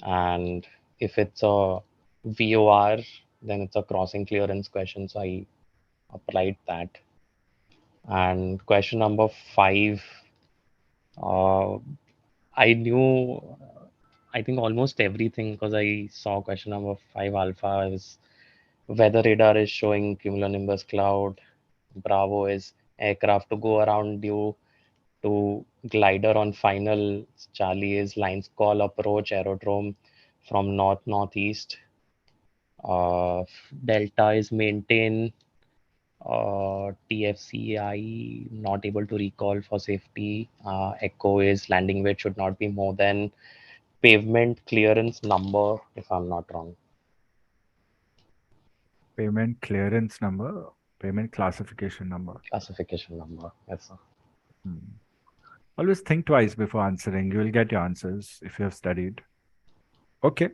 And if it's a VOR, then it's a crossing clearance question. So I applied that. And question number 5, I knew, I think almost everything because I saw question number 5 alpha is weather radar is showing cumulonimbus cloud. Bravo is aircraft to go around you. To glider on final. Charlie is lines call approach aerodrome from north northeast. Delta is maintain. TFCI not able to recall for safety. Echo is landing weight should not be more than pavement clearance number, if I'm not wrong. Payment clearance number, payment classification number. Classification number, yes sir. Always think twice before answering. You will get your answers if you have studied. Okay.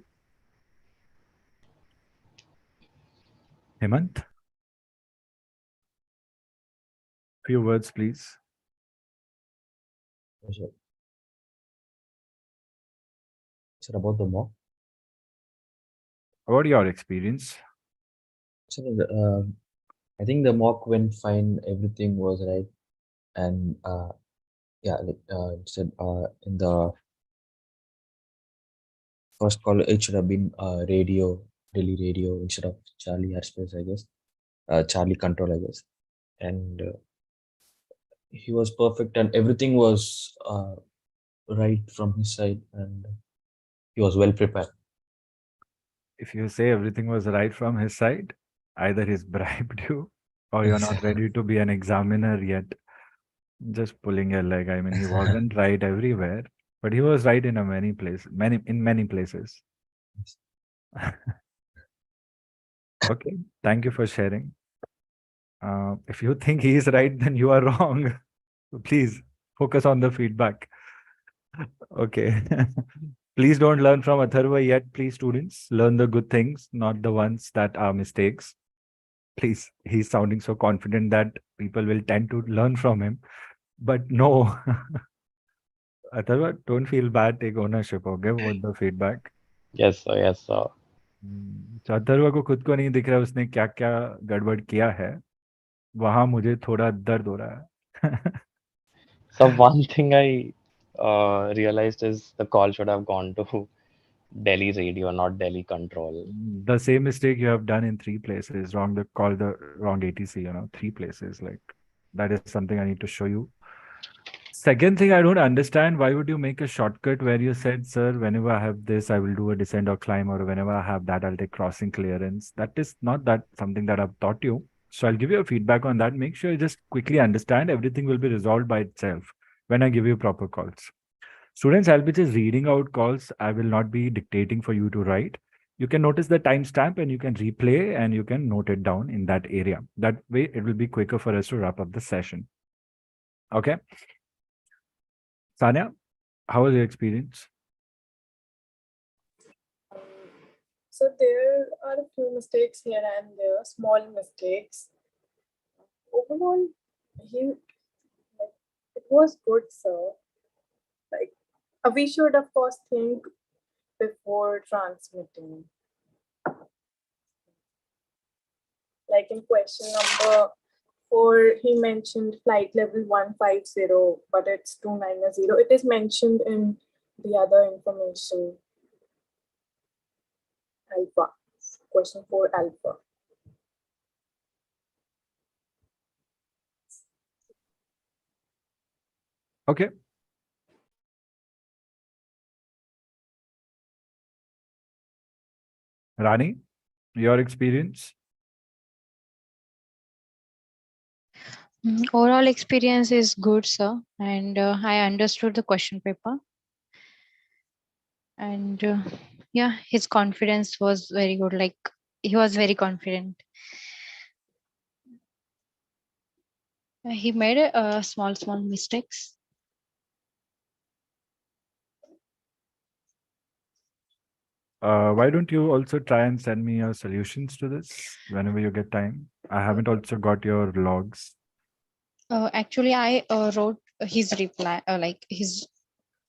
Hemant? Few words, please. Sir. Sir, about the mock. About your experience? Sir, I think the mock went fine. Everything was right, and yeah, like said in the first call, it should have been Delhi radio instead of Charlie airspace, I guess. Charlie control, I guess, and he was perfect, and everything was right from his side, and he was well prepared. If you say everything was right from his side, either he's bribed you or you're not ready to be an examiner yet. Just pulling your leg. I mean, he wasn't right everywhere, but he was right in many places. Many places. Okay, thank you for sharing. If you think he is right, then you are wrong. So please focus on the feedback. Okay. Please don't learn from Atharva yet, please, students. Learn the good things, not the ones that are mistakes. Please, he's sounding so confident that people will tend to learn from him. But no. Atharva, don't feel bad. Take ownership, okay, with the feedback. Yes sir, yes sir. तो अथर्व को खुद को नहीं दिख रहा उसने क्या क्या गड़बड़ किया है वहां मुझे थोड़ा दर्द हो रहा है So one thing I realized is the call should have gone to Delhi radio, not Delhi control. The same mistake you have done in 3 places, wrong the call the wrong ATC, 3 places. Like that is something I need to show you. Second thing, I don't understand why would you make a shortcut where you said, sir, whenever I have this, I will do a descent or climb, or whenever I have that, I'll take crossing clearance. That is not that something that I've taught you. So I'll give you a feedback on that. Make sure you just quickly understand. Everything will be resolved by itself when I give you proper calls. Students, I'll be just reading out calls. I will not be dictating for you to write. You can notice the timestamp and you can replay and you can note it down in that area. That way, it will be quicker for us to wrap up the session. Okay. Sanya, how was your experience? So there are a few mistakes here and there, small mistakes. Overall, it was good, sir. Like, we should of course think before transmitting. Like in question number 4, he mentioned flight level 150, but it's 290. It is mentioned in the other information. Alpha. Question 4 alpha. Okay. Rani, your experience? Overall experience is good, sir, and I understood the question paper. And yeah, his confidence was very good. Like he was very confident. He made small mistakes. Why don't you also try and send me your solutions to this whenever you get time? I haven't also got your logs. Actually, I wrote his reply, like his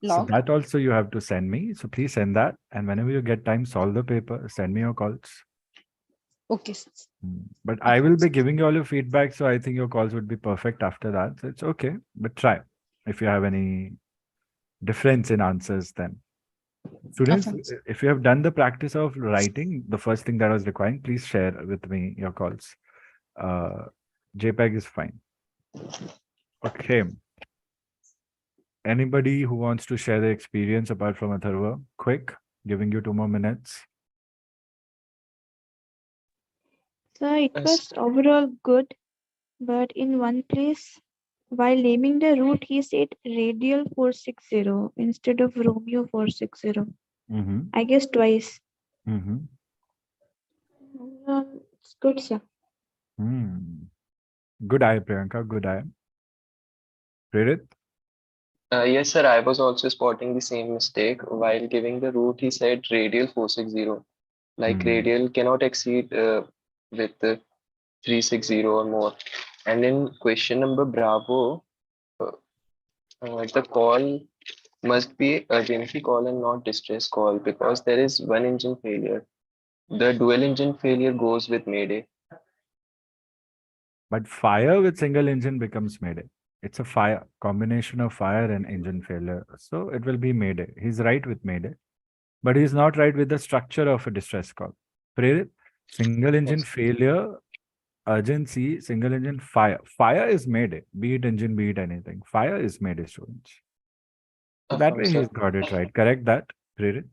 So log. that also you have to send me. So please send that. And whenever you get time, solve the paper, send me your calls. Okay. But I will be giving you all your feedback. So I think your calls would be perfect after that. So it's okay. But try. If you have any difference in answers, then. Students, if you have done the practice of writing, the first thing that I was requiring, please share with me your calls. JPEG is fine. Okay. Anybody who wants to share their experience apart from Atharva? Quick, giving you 2 more minutes. So it Yes. was overall good, but in one place, while naming the route, he said radial 460 instead of Romeo 460. I guess twice. Overall, it's good, sir. Good eye, Priyanka. Good eye. Prerit? Yes, sir. I was also spotting the same mistake. While giving the route, he said radial 460. Like radial cannot exceed with 360 or more. And in question number Bravo, the call must be urgency call and not distress call because there is one engine failure. The dual engine failure goes with Mayday. But fire with single engine becomes Mayday. It's a fire, combination of fire and engine failure. So it will be Mayday. He's right with Mayday. But he's not right with the structure of a distress call. Prerit, single engine failure, urgency, single engine fire. Fire is Mayday. Be it engine, be it anything. Fire is Mayday, students. So that way sir. he's got it right. Correct that, Prerit.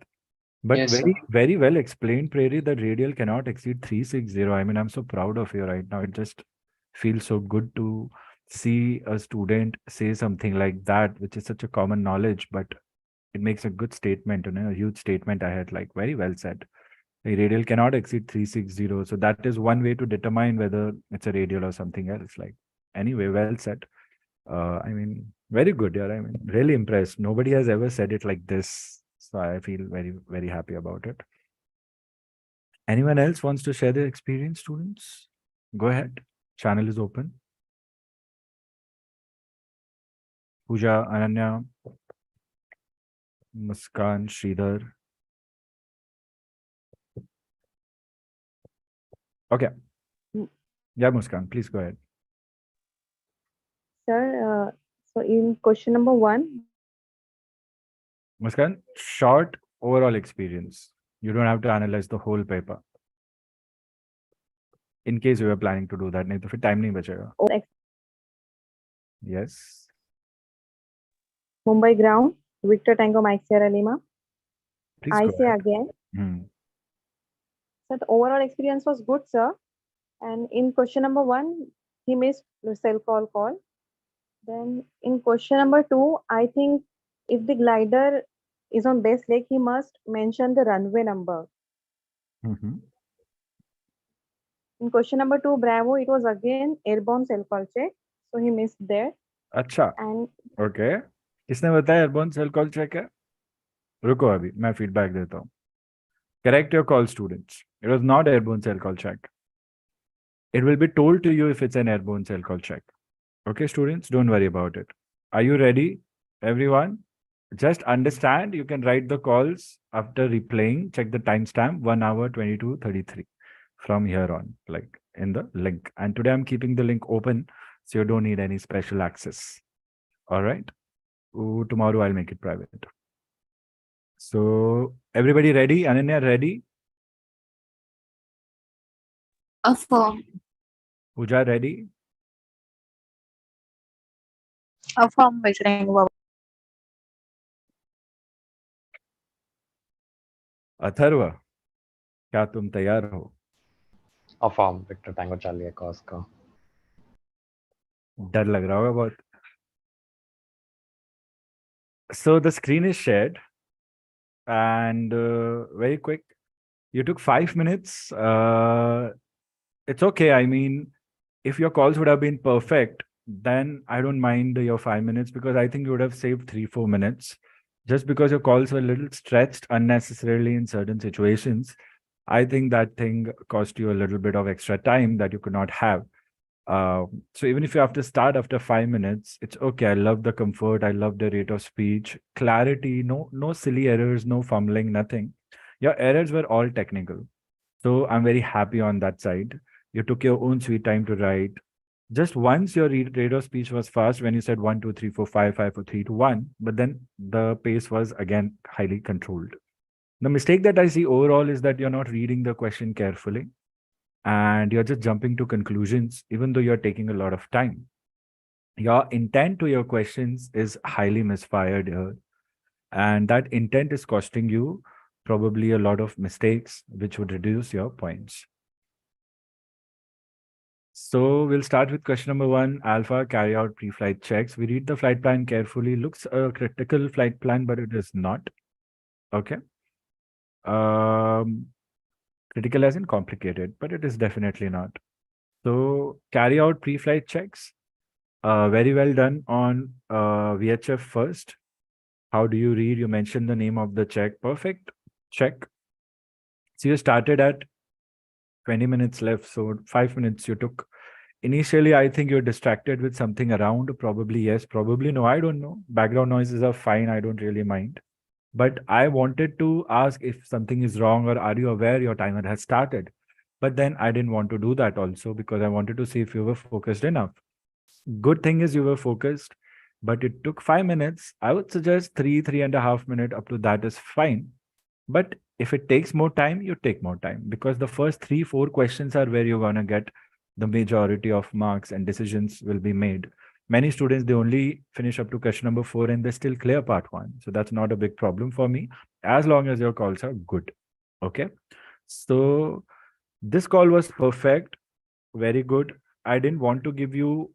But Yes, sir. very well explained, Prairie, that radial cannot exceed 360. I mean, I'm so proud of you right now. It just feels so good to see a student say something like that, which is such a common knowledge, but it makes a good statement, a huge statement I had, like, very well said. A radial cannot exceed 360. So that is one way to determine whether it's a radial or something else. Like, anyway, well said. I mean, very good. Yeah, I mean, really impressed. Nobody has ever said it like this. So I feel very happy about it. Anyone else wants to share their experience, students? Go ahead. Channel is open. Pooja, Ananya, Muskan, Sridhar. Okay. Yeah, Muskan, please go ahead. Sir, So in question number 1, Muskan, short overall experience. You don't have to analyze the whole paper. In case you were planning to do that, नहीं तो फिर time नहीं बचेगा. Yes. Mumbai ground, Victor Tango Mike Sierra Lima. Please I go say ahead. again. Hmm. So the overall experience was good, sir. And in question number 1, he missed the cell call. Then in question number 2, I think if the glider is on base leg, he must mention the runway number. Mm-hmm. In question number 2, Bravo, it was again airborne cell call check. So he missed there. अच्छा. And Okay. किसने बताया airborne cell call check है? रुको अभी मैं feedback देता हूँ. Correct your call, students. It was not airborne cell call check. It will be told to you if it's an airborne cell call check. Okay, students, don't worry about it. Are you ready, everyone? Just understand, you can write the calls after replaying. Check the timestamp, 1 hour 22:33 from here on, like in the link. And today I'm keeping the link open, so you don't need any special access. All right. Ooh, tomorrow I'll make it private. So everybody ready? Ananya, ready? Affirm. Pooja, ready? Affirm, Mr. Tango. Atharva, क्या तुम तैयार हो? Affirm, Victor Tango Charlie Echo Oscar. डर लग रहा होगा बहुत. So the screen is shared, and very quick. You took 5 minutes. It's okay. I mean, if your calls would have been perfect, then I don't mind your 5 minutes, because I think you would have saved 3-4 minutes. Just because your calls were a little stretched unnecessarily in certain situations, I think that thing cost you a little bit of extra time that you could not have. So even if you have to start after 5 minutes, it's okay. I love the comfort. I love the rate of speech, clarity, no silly errors, no fumbling, nothing. Your errors were all technical. So I'm very happy on that side. You took your own sweet time to write. Just once your rate of speech was fast when you said 1, 2, 3, 4, 5, 5, 4, 3, 2, 1, but then the pace was again highly controlled. The mistake that I see overall is that you're not reading the question carefully, and you're just jumping to conclusions, even though you're taking a lot of time. Your intent to your questions is highly misfired here, and that intent is costing you probably a lot of mistakes, which would reduce your points. So we'll start with question number 1, Alpha, carry out pre-flight checks. We read the flight plan carefully. Looks a critical flight plan, but it is not. Okay. Critical as in complicated, but it is definitely not. So carry out pre-flight checks. Very well done on VHF first. How do you read? You mentioned the name of the check. Perfect. Check. So you started at 20 minutes left. So 5 minutes you took. Initially, I think you're distracted with something around. Probably yes, probably no. I don't know. Background noises are fine. I don't really mind. But I wanted to ask if something is wrong, or are you aware your timer has started? But then I didn't want to do that also, because I wanted to see if you were focused enough. Good thing is you were focused, but it took 5 minutes. I would suggest 3.5 minutes. Up to that is fine. But if it takes more time, you take more time, because the first 3-4 questions are where you're going to get the majority of marks and decisions will be made. Many students, they only finish up to question number 4 and they still clear part 1. So that's not a big problem for me, as long as your calls are good. Okay. So this call was perfect. Very good. I didn't want to give you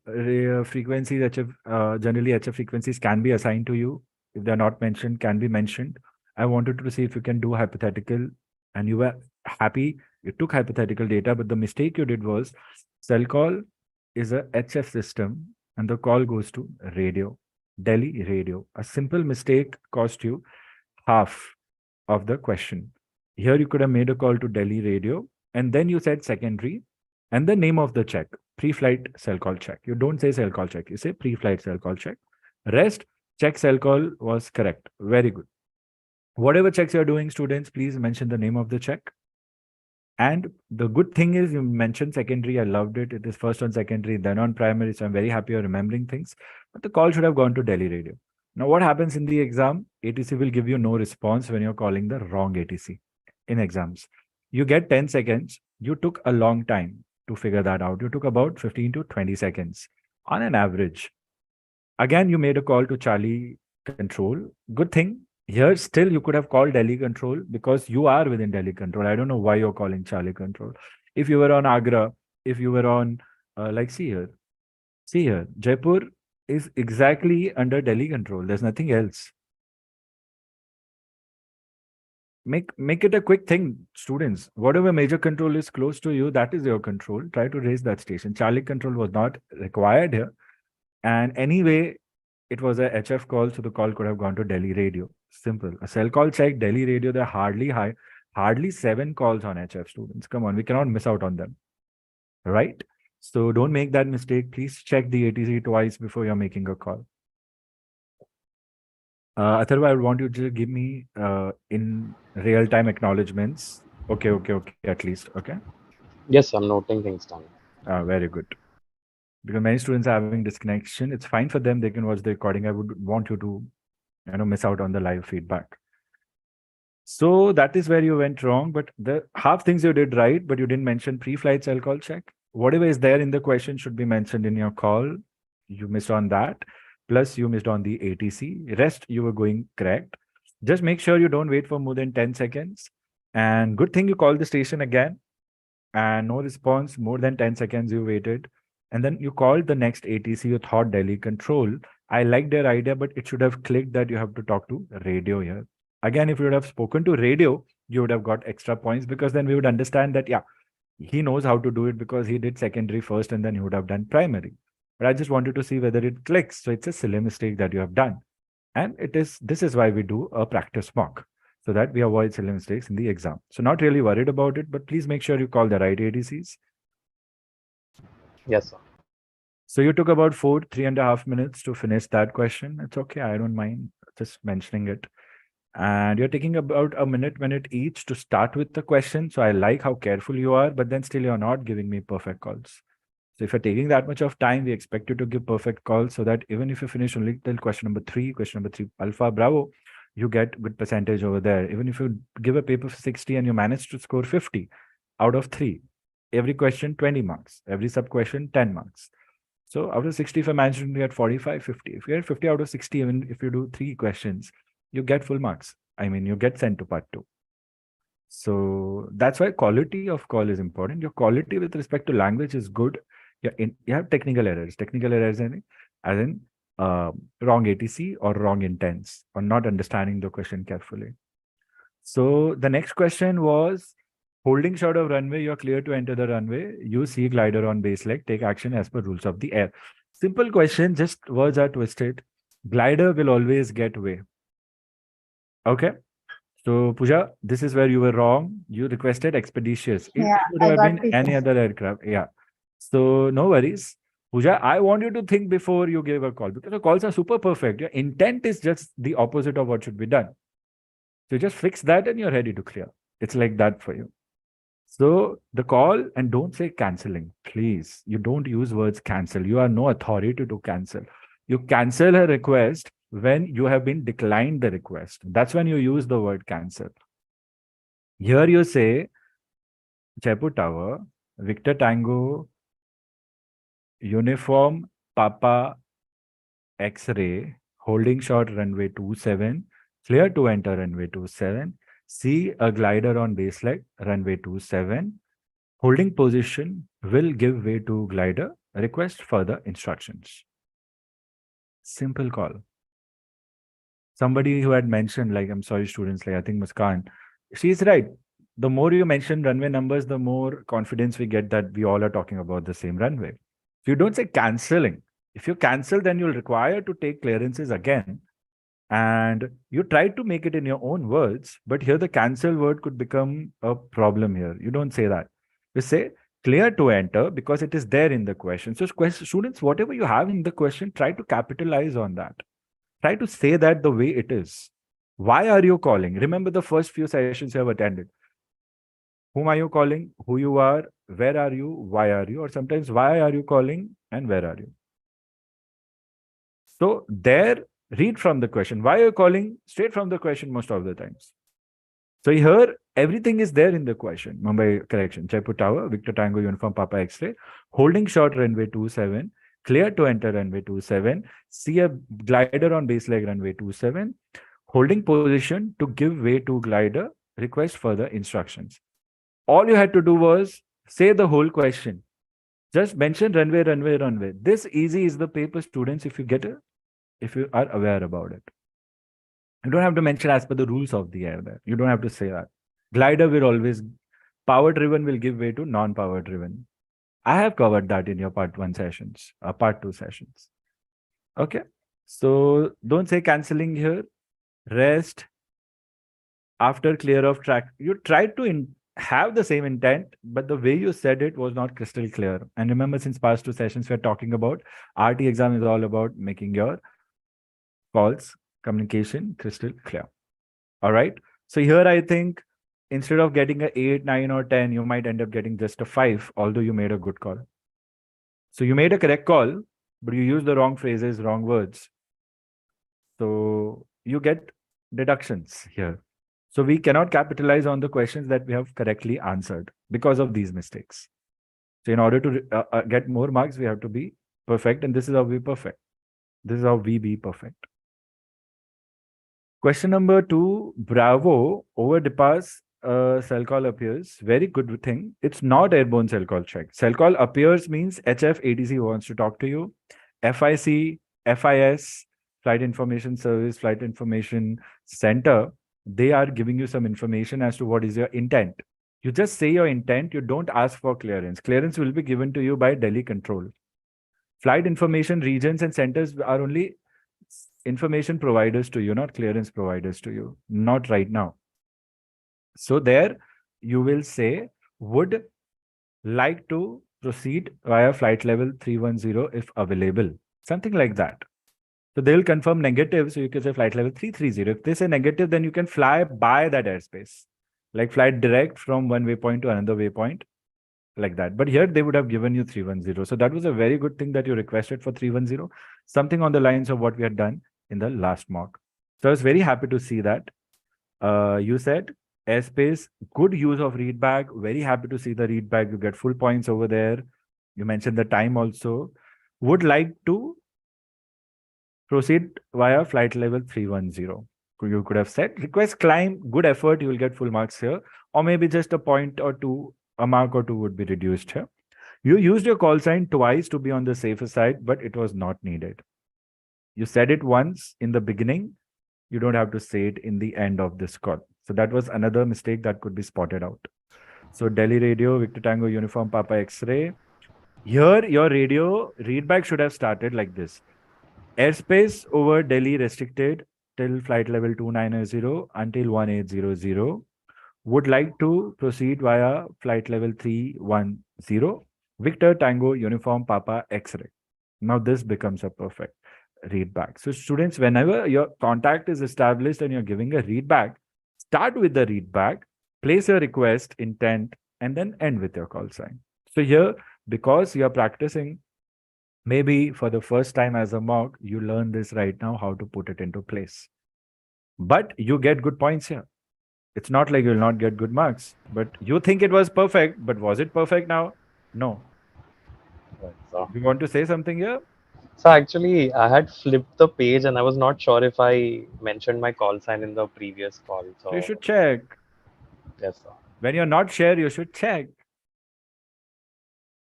frequencies. Generally, HF frequencies can be assigned to you. If they're not mentioned, can be mentioned. I wanted to see if you can do hypothetical, and you were happy. You took hypothetical data, but the mistake you did was cell call is a HF system, and the call goes to radio, Delhi radio. A simple mistake cost you half of the question. Here you could have made a call to Delhi radio, and then you said secondary, and the name of the check, pre-flight cell call check. You don't say cell call check, you say pre-flight cell call check. Rest, check cell call was correct. Very good. Whatever checks you're doing, students, please mention the name of the check. And the good thing is you mentioned secondary. I loved it. It is first on secondary, then on primary. So I'm very happy you're remembering things. But the call should have gone to Delhi radio. Now, what happens in the exam? ATC will give you no response when you're calling the wrong ATC in exams. You get 10 seconds. You took a long time to figure that out. You took about 15 to 20 seconds on an average. Again, you made a call to Charlie control. Good thing. Here, still, you could have called Delhi control because you are within Delhi control. I don't know why you're calling Charlie control. If you were on Agra, if you were on, see here, Jaipur is exactly under Delhi control. There's nothing else. Make it a quick thing, students. Whatever major control is close to you, that is your control. Try to raise that station. Charlie control was not required here. And anyway, it was a HF call, so the call could have gone to Delhi radio. Simple. A cell call check, Delhi radio, there are hardly 7 calls on HF, students. Come on, we cannot miss out on them. Right? So don't make that mistake. Please check the ATC twice before you're making a call. Atharva, I want you to give me in real-time acknowledgements. Okay, at least. Okay. Yes, I'm noting things down. Very good. Because many students are having disconnection. It's fine for them. They can watch the recording. I would want you to, miss out on the live feedback. So that is where you went wrong. But the half things you did right, but you didn't mention pre-flight cell call check. Whatever is there in the question should be mentioned in your call. You missed on that. Plus, you missed on the ATC. Rest, you were going correct. Just make sure you don't wait for more than 10 seconds. And good thing you called the station again. And no response, more than 10 seconds you waited. And then you called the next ATC, you thought Delhi control. I liked their idea, but it should have clicked that you have to talk to radio here. Again, if you would have spoken to radio, you would have got extra points because then we would understand that, yeah, he knows how to do it because he did secondary first and then he would have done primary. But I just wanted to see whether it clicks. So it's a silly mistake that you have done. And this is why we do a practice mock, so that we avoid silly mistakes in the exam. So not really worried about it, but please make sure you call the right ATCs. Yes, sir. So you took about 3.5 minutes to finish that question. It's okay. I don't mind just mentioning it. And you're taking about a minute each to start with the question. So I like how careful you are, but then still you're not giving me perfect calls. So if you're taking that much of time, we expect you to give perfect calls so that even if you finish only till question number 3, Alpha, Bravo, you get good percentage over there. Even if you give a paper for 60 and you manage to score 50 out of 3, every question 20 marks, every sub question 10 marks. So out of 60, if I manage to get 45, 50. If you get 50 out of 60, even if you do 3 questions, you get full marks. I mean, you get sent to part 2. So that's why quality of call is important. Your quality with respect to language is good. You have technical errors. Technical errors as in wrong ATC or wrong intents or not understanding the question carefully. So the next question was, holding short of runway, you're clear to enter the runway. Use C glider on base leg. Take action as per rules of the air. Simple question, just words are twisted. Glider will always get way. Okay. So Pooja, this is where you were wrong. You requested expeditious. It would have been any other aircraft. Yeah. So no worries. Pooja, I want you to think before you give a call because the calls are super perfect. Your intent is just the opposite of what should be done. So just fix that and you're ready to clear. It's like that for you. So the call, and don't say canceling, please. You don't use words cancel. You are no authority to cancel. You cancel a request when you have been declined the request. That's when you use the word cancel. Here you say Jaipur Tower, Victor Tango, Uniform, Papa, X-ray, holding short runway 27, clear to enter runway 27, see a glider on base leg, runway 27, holding position will give way to glider, request further instructions. Simple call. Somebody who had mentioned, like, I'm sorry, students, like I think Muskan, she's right. The more you mention runway numbers, the more confidence we get that we all are talking about the same runway. If you don't say canceling, if you cancel, then you'll require to take clearances again. And you try to make it in your own words, but here the cancel word could become a problem here. You don't say that. You say clear to enter because it is there in the question. So students, whatever you have in the question, try to capitalize on that. Try to say that the way it is. Why are you calling? Remember the first few sessions you have attended. whom are you calling, who you are, where are you, why are you, or sometimes why are you calling and where are you. So there, read from the question. Why are you calling? Straight from the question most of the times. So here, everything is there in the question. Mumbai, correction. Jaipur Tower, Victor Tango Uniform Papa X-ray, holding short runway 27, clear to enter runway 27, see a glider on base leg runway 27, holding position to give way to glider, request further instructions. All you had to do was say the whole question. Just mention runway, runway, runway. This easy is the paper, students, if you are aware about it. You don't have to mention as per the rules of the air there. You don't have to say that. Glider will always, power driven will give way to non-power driven. I have covered that in your part 1 sessions, part 2 sessions. Okay. So don't say cancelling here. Rest. After clear of track, you tried to have the same intent, but the way you said it was not crystal clear. And remember, since past 2 sessions, we're talking about RT exam is all about making your calls, communication crystal clear. All right. So here I think instead of getting a 8, 9, or 10, you might end up getting just a 5, although you made a good call. So you made a correct call, but you used the wrong phrases, wrong words. So you get deductions here. So we cannot capitalize on the questions that we have correctly answered because of these mistakes. So in order to get more marks, we have to be perfect. And this is how we perfect. This is how we be perfect. Question number 2, bravo, over depass cell call appears. Very good thing. It's not airborne cell call check. Cell call appears means HF ATC wants to talk to you. FIC, FIS, Flight Information Service, Flight Information Center, they are giving you some information as to what is your intent. You just say your intent. You don't ask for clearance. Clearance will be given to you by Delhi control. Flight information regions and centers are only information providers to you, not clearance providers to you, not right now. So there you will say, would like to proceed via flight level 310 if available, something like that. So they will confirm negative. So you can say flight level 330. If they say negative, then you can fly by that airspace, like flight direct from one waypoint to another waypoint, like that. But here they would have given you 310. So that was a very good thing that you requested for 310, something on the lines of what we had done in the last mock. So I was very happy to see that. You said airspace, good use of read bag. Very happy to see the read bag. You get full points over there. You mentioned the time also. Would like to proceed via flight level 310. You could have said request climb, good effort. You will get full marks here, or maybe just a point or two, a mark or two would be reduced here. You used your call sign twice to be on the safer side, but it was not needed. You said it once in the beginning. You don't have to say it in the end of this call. So that was another mistake that could be spotted out. So Delhi radio, Victor Tango Uniform Papa X-ray. Here, your radio readback should have started like this. Airspace over Delhi restricted till flight level 290 until 1800. Would like to proceed via flight level 310. Victor Tango Uniform Papa X-ray. Now this becomes a perfect read back. So students, whenever your contact is established and you're giving a read back, start with the read back, place your request, intent, and then end with your call sign. So here, because you're practicing, maybe for the first time as a mock, you learn this right now, how to put it into place. But you get good points here. It's not like you'll not get good marks, but you think it was perfect, but was it perfect now? No. So, You want to say something here? so actually, I had flipped the page and I was not sure if I mentioned my call sign in the previous call. So you So, should check. yes, sir. When you're not sure, you should check.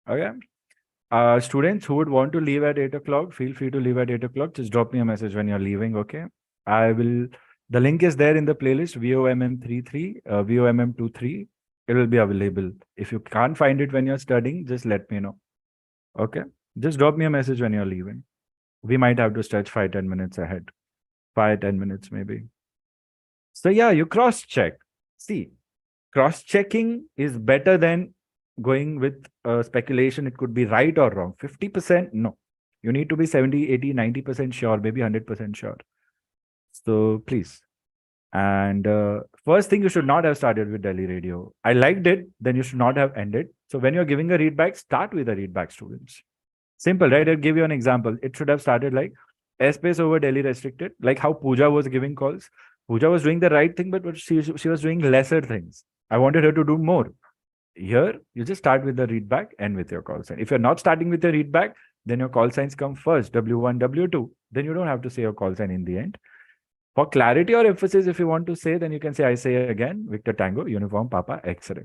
Okay. Students who would want to leave at 8 o'clock, feel free to leave at 8 o'clock. Just drop me a message when you're leaving. Okay. The link is there in the playlist, VOMM23, VOMM23. It will be available. If you can't find it when you're studying, just let me know. Okay. Just drop me a message when you're leaving. We might have to stretch 5-10 minutes ahead. 5-10 minutes maybe. So yeah, you cross-check. See, cross-checking is better than going with speculation. It could be right or wrong. 50%, no. You need to be 70, 80, 90% sure, maybe 100% sure. So please And first thing, you should not have started with Delhi radio. I liked it, then you should not have ended. So when you're giving a readback, start with a readback, students. Simple, right? I'll give you an example. It should have started like airspace over Delhi restricted, like how Pooja was giving calls. Pooja was doing the right thing, but she was doing lesser things. I wanted her to do more. Here, you just start with the readback and with your call sign. If you're not starting with your readback, then your call signs come first, W1, W2. Then you don't have to say your call sign in the end. For clarity or emphasis, if you want to say, then you can say, I say again, Victor Tango, Uniform Papa, X-ray.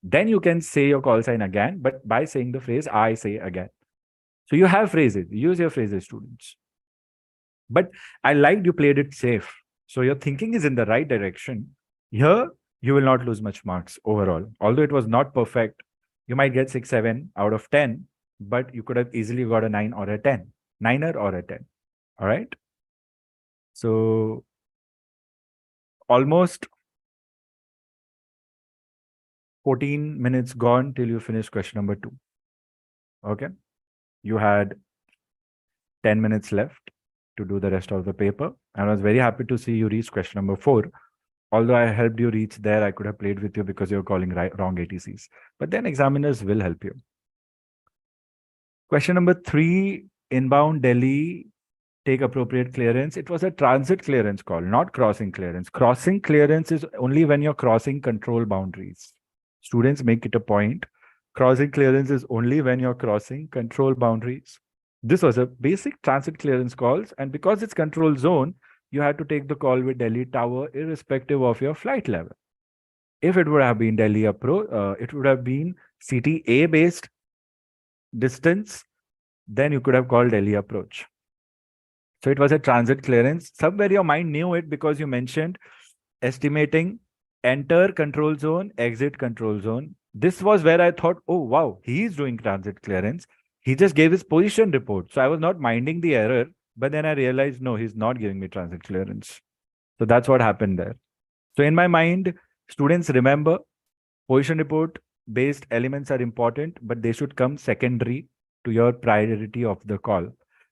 Then you can say your call sign again, but by saying the phrase, I say again. So you have phrases, use your phrases, students. But I liked you played it safe. So your thinking is in the right direction. Here, you will not lose much marks overall. Although it was not perfect, you might get 6, 7 out of 10, but you could have easily got a 9 or a 10, 9er or a 10. All right. So almost 14 minutes gone till you finish question number 2. Okay. You had 10 minutes left to do the rest of the paper. And I was very happy to see you reach question number 4. Although I helped you reach there, I could have played with you because you're calling wrong ATCs. But then examiners will help you. Question number 3, inbound Delhi, take appropriate clearance. It was a transit clearance call, not crossing clearance. Crossing clearance is only when you're crossing control boundaries. Students, make it a point. Crossing clearance is only when you're crossing control boundaries. This was a basic transit clearance calls, and because it's control zone, you had to take the call with Delhi Tower irrespective of your flight level. If it would have been Delhi approach, it would have been CTA based distance, then you could have called Delhi approach. So it was a transit clearance. Somewhere your mind knew it because you mentioned estimating enter control zone, exit control zone. This was where I thought, oh, wow, he's doing transit clearance. He just gave his position report. So I was not minding the error, but then I realized, no, he's not giving me transit clearance. So that's what happened there. So in my mind, students, remember, position report based elements are important, but they should come secondary to your priority of the call.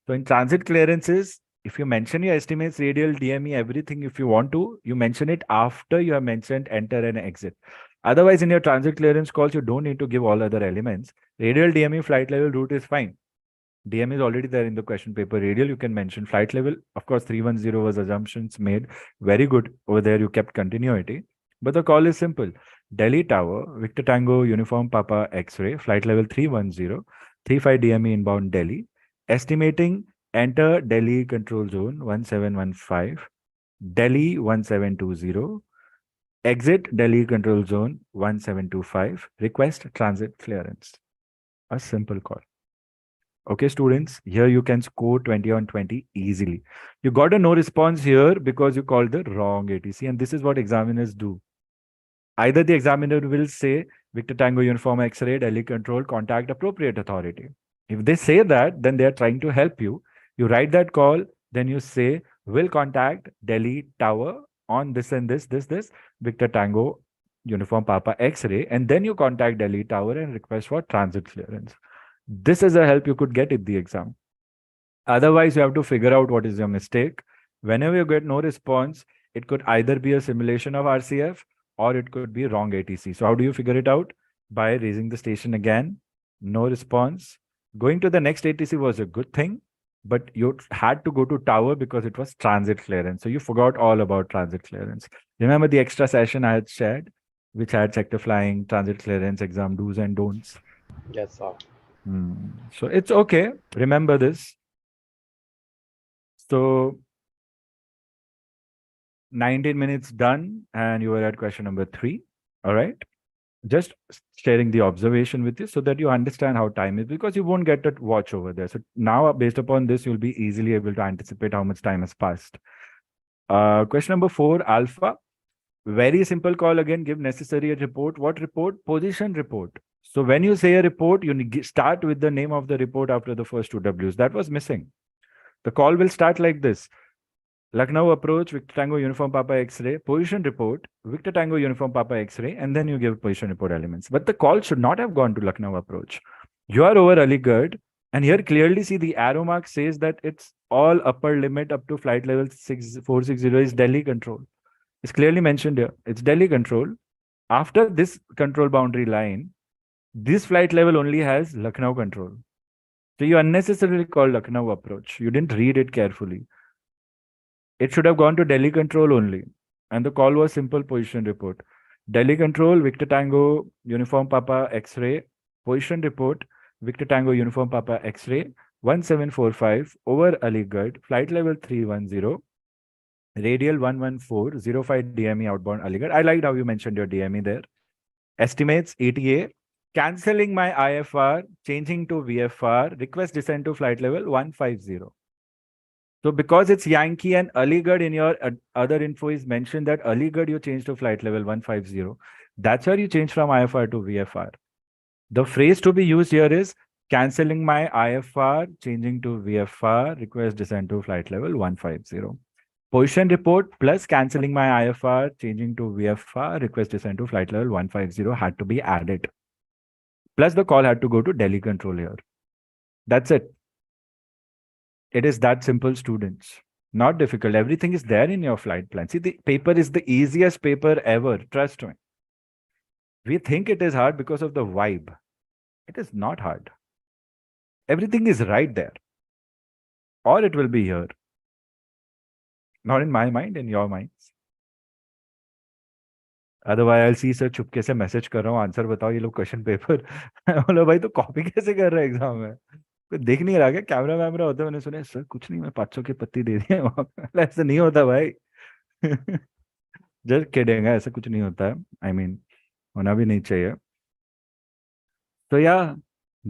So in transit clearances, if you mention your estimates, radial, DME, everything, if you want to, you mention it after you have mentioned enter and exit. Otherwise, in your transit clearance calls, you don't need to give all other elements. Radial, DME, flight level, route is fine. DM is already there in the question paper. Radial, you can mention. Flight level, of course, 310 was assumptions made. Very good. Over there, you kept continuity. But the call is simple. Delhi Tower, Victor Tango, Uniform Papa, X-ray, flight level 310, 35 DME inbound Delhi. Estimating enter Delhi control zone 1715, Delhi 1720, exit Delhi control zone 1725, request transit clearance. A simple call. Okay, students, here you can score 20 on 20 easily. You got a no response here because you called the wrong ATC, and this is what examiners do. Either the examiner will say, Victor Tango Uniform X-ray, Delhi Control, contact appropriate authority. If they say that, then they are trying to help you. You write that call, then you say, will contact Delhi Tower on this and this, Victor Tango Uniform Papa X-ray, and then you contact Delhi Tower and request for transit clearance. This is a help you could get in the exam. Otherwise, you have to figure out what is your mistake. Whenever you get no response, it could either be a simulation of RCF or it could be wrong ATC. So how do you figure it out? By raising the station again, no response. Going to the next ATC was a good thing, but you had to go to tower because it was transit clearance. So you forgot all about transit clearance. Remember the extra session I had shared, which had sector flying, transit clearance, exam do's and don'ts? Yes, sir. So it's okay. Remember this. So 19 minutes done and you were at question number 3. All right. Just sharing the observation with you so that you understand how time is, because you won't get a watch over there. So now based upon this, you'll be easily able to anticipate how much time has passed. Question number 4, alpha. Very simple call again, give necessary report. What report? Position report. So when you say a report, you start with the name of the report after the first 2 Ws. That was missing. The call will start like this. Lucknow approach, Victor Tango Uniform Papa X-ray, position report, Victor Tango Uniform Papa X-ray, and then you give position report elements. But the call should not have gone to Lucknow approach. You are over Aligarh, and here clearly see the arrow mark says that it's all upper limit up to flight level 460 is Delhi control. It's clearly mentioned here. It's Delhi control. After this control boundary line, this flight level only has Lucknow control. So you unnecessarily called Lucknow approach. You didn't read it carefully. It should have gone to Delhi control only. And the call was simple position report. Delhi control, Victor Tango, Uniform Papa, X-ray. Position report, Victor Tango, Uniform Papa, X-ray. 1745 over Aligarh, flight level 310. Radial 11405 DME outbound Aligarh. I liked how you mentioned your DME there. Estimates ETA. Cancelling my IFR, changing to VFR, request descent to flight level 150. So because it's Yankee and Aligarh in your other info is mentioned that Aligarh you changed to flight level 150. That's where you change from IFR to VFR. The phrase to be used here is cancelling my IFR, changing to VFR, request descent to flight level 150. Position report plus cancelling my IFR, changing to VFR, request descent to flight level 150 had to be added. Plus the call had to go to Delhi control here. That's it. It is that simple, students. Not difficult. Everything is there in your flight plan. See, the paper is the easiest paper ever. Trust me. We think it is hard because of the vibe. It is not hard. Everything is right there. Or it will be here. Not in my mind, in your minds. Otherwise, I'll see sir चुपके से message कर रहा हूँ answer बताओ ये लोग question paper बोलो भाई तो कॉपी कैसे कर रहे हैं एग्जाम में कोई देख नहीं रहा क्या कैमरा वैमरा होता है मैंने सुना सर कुछ नहीं मैं 500 की पत्ती दे दी है वहां पे ऐसा नहीं होता भाई जस्ट किडिंग है ऐसा कुछ नहीं होता है आई मीन होना भी नहीं चाहिए so yeah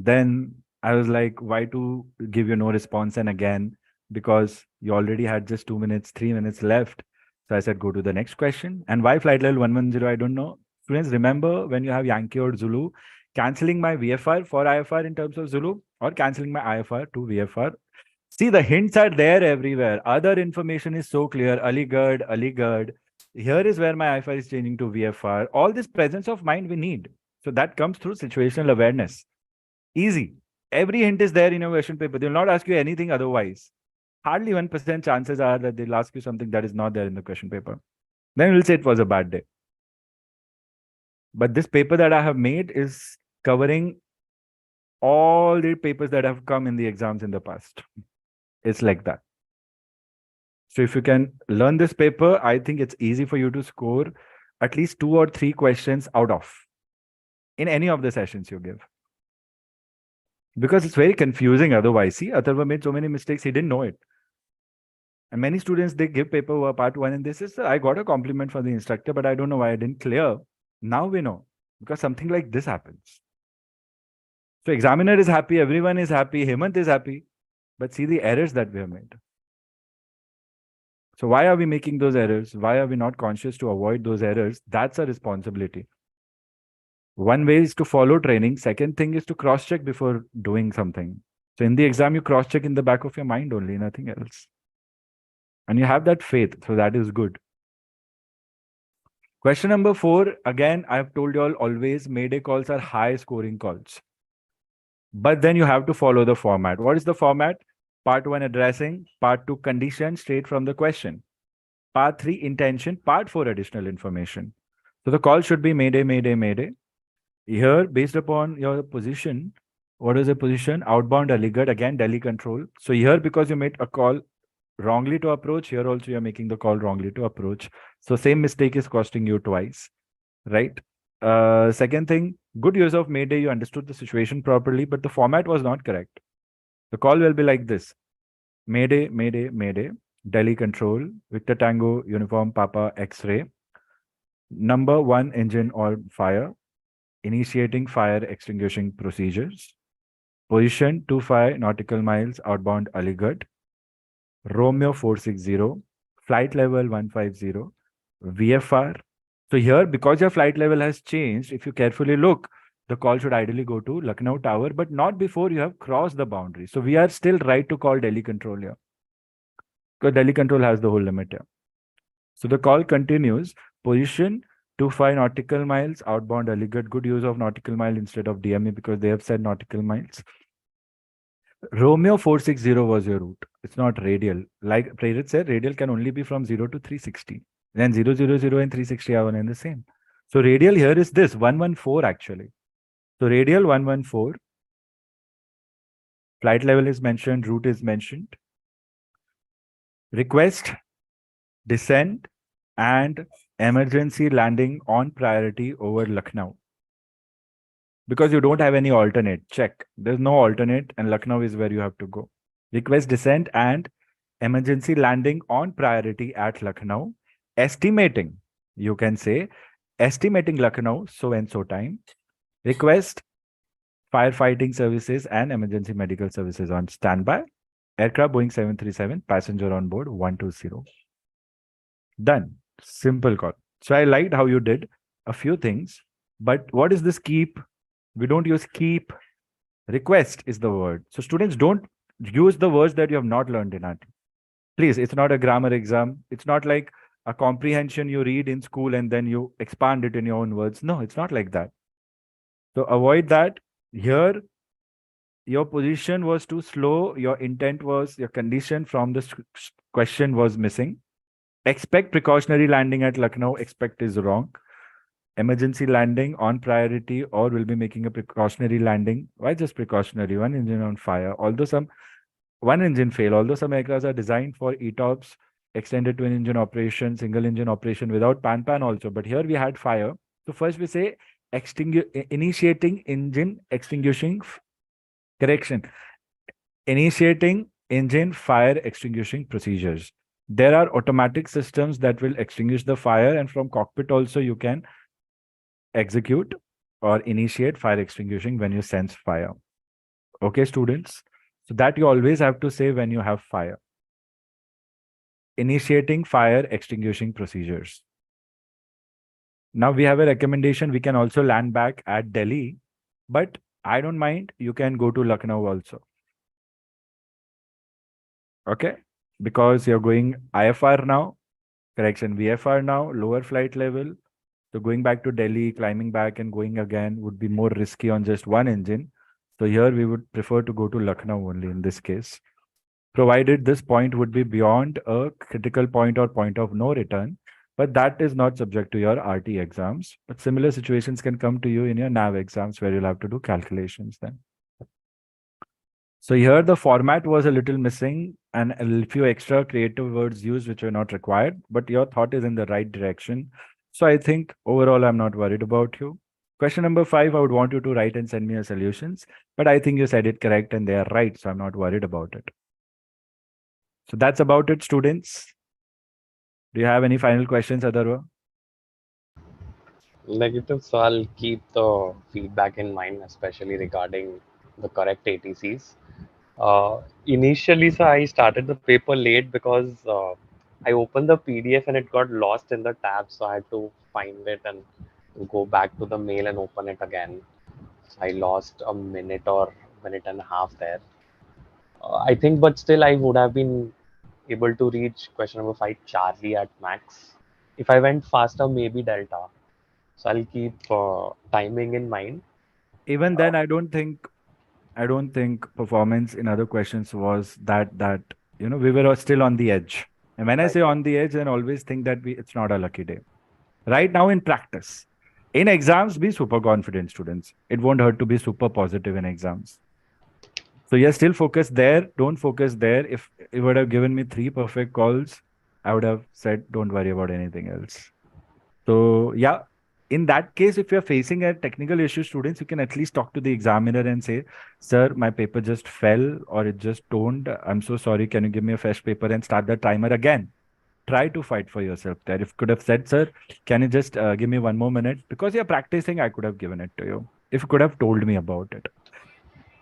then I was like why to give you no response and again because you already had just 2 minutes 3 minutes left. So I said, go to the next question. And why flight level 110? I don't know. Students, remember when you have Yankee or Zulu, cancelling my VFR for IFR in terms of Zulu or cancelling my IFR to VFR. See, the hints are there everywhere. Other information is so clear. Aligarh, Aligarh. Here is where my IFR is changing to VFR. All this presence of mind we need. So that comes through situational awareness. Easy. Every hint is there in your question paper. They will not ask you anything otherwise. Hardly 1% chances are that they'll ask you something that is not there in the question paper. Then we'll say it was a bad day. But this paper that I have made is covering all the papers that have come in the exams in the past. It's like that. So if you can learn this paper, I think it's easy for you to score at least 2 or 3 questions out of in any of the sessions you give. Because it's very confusing otherwise. See, Atharva made so many mistakes, he didn't know it. And many students, they give paper part 1 and this is, I got a compliment from the instructor, but I don't know why I didn't clear. Now we know, because something like this happens. So examiner is happy, everyone is happy, Hemant is happy, but see the errors that we have made. So why are we making those errors? Why are we not conscious to avoid those errors? That's a responsibility. One way is to follow training. Second thing is to cross-check before doing something. So in the exam, you cross-check in the back of your mind only, nothing else. And you have that faith, so that is good. Question number 4, again, I've told you all always, Mayday calls are high scoring calls. But then you have to follow the format. What is the format? Part 1, addressing. Part 2, condition, straight from the question. Part 3, intention. Part 4, additional information. So the call should be Mayday, Mayday, Mayday. Here, based upon your position, what is the position? Outbound Aligarh, again, Delhi control. So here, because you made a call wrongly to approach, here also you're making the call wrongly to approach. So same mistake is costing you twice, right? Second thing, good use of Mayday, you understood the situation properly, but the format was not correct. The call will be like this. Mayday, Mayday, Mayday, Delhi control, Victor Tango, Uniform Papa, X-ray. Number 1, engine on fire, initiating fire extinguishing procedures. Position 25 nautical miles, outbound Aligarh. Romeo 460, flight level 150, VFR. So here, because your flight level has changed, if you carefully look, the call should ideally go to Lucknow Tower, but not before you have crossed the boundary. So we are still right to call Delhi control here, because Delhi control has the whole limit here. So the call continues, position 25 nautical miles, outbound Aligarh. Good use of nautical mile instead of DME because they have said nautical miles. Romeo 460 was your route. It's not radial. Like Prerit said, radial can only be from 0 to 360. Then 000 and 360 are one and the same. So radial here is this 114 actually. So radial 114. Flight level is mentioned, route is mentioned. Request, descent, and emergency landing on priority over Lucknow. Because you don't have any alternate. Check. There's no alternate, and Lucknow is where you have to go. Request descent and emergency landing on priority at Lucknow. Estimating, you can say, estimating Lucknow so and so time. Request firefighting services and emergency medical services on standby. Aircraft Boeing 737, passenger on board 120. Done. Simple call. So I liked how you did a few things, but what is this keep? We don't use keep. Request is the word. So students, don't use the words that you have not learned in RT. Please, it's not a grammar exam. It's not like a comprehension you read in school and then you expand it in your own words. No, it's not like that. So avoid that. Here, your position was too slow. Your intent was, your condition from this question was missing. Expect precautionary landing at Lucknow. Expect is wrong. Emergency landing on priority, or will be making a precautionary landing. Why just precautionary? One engine on fire. Although one engine fail, although some aircrafts are designed for ETOPS, extended twin engine operation, single engine operation without pan also. But here we had fire. So first we say initiating engine extinguishing correction. Initiating engine fire extinguishing procedures. There are automatic systems that will extinguish the fire, and from cockpit also you can execute or initiate fire extinguishing when you sense fire. Okay, students? So that you always have to say when you have fire. Initiating fire extinguishing procedures. Now we have a recommendation. We can also land back at Delhi, but I don't mind. You can go to Lucknow also. Okay? Because you're going IFR now, correction, VFR now, lower flight level. So going back to Delhi, climbing back and going again would be more risky on just one engine. So here we would prefer to go to Lucknow only in this case, provided this point would be beyond a critical point or point of no return. But that is not subject to your RT exams. But similar situations can come to you in your NAV exams where you'll have to do calculations then. So here the format was a little missing and a few extra creative words used which were not required, but your thought is in the right direction. So I think overall, I'm not worried about you. Question number 5, I would want you to write and send me your solutions, but I think you said it correct and they are right. So I'm not worried about it. So that's about it, students. Do you have any final questions, Adarva? Negative. So I'll keep the feedback in mind, especially regarding the correct ATCs. Initially, so I started the paper late because I opened the PDF and it got lost in the tab. So I had to find it and go back to the mail and open it again. So I lost a minute or minute and a half there. I think, but still, I would have been able to reach question number 5, Charlie at max. If I went faster, maybe Delta. So I'll keep timing in mind. Even then, I don't think performance in other questions was that we were still on the edge. And when I say on the edge, then always think that it's not a lucky day. Right now in practice, in exams, be super confident, students. It won't hurt to be super positive in exams. So yeah, still focus there. Don't focus there. If it would have given me 3 perfect calls, I would have said, don't worry about anything else. So yeah, in that case, if you're facing a technical issue, students, you can at least talk to the examiner and say, sir, my paper just fell or it just toned. I'm so sorry. Can you give me a fresh paper and start the timer again? Try to fight for yourself there. If you could have said, sir, can you just give me 1 more minute? Because you're practicing, I could have given it to you. If you could have told me about it.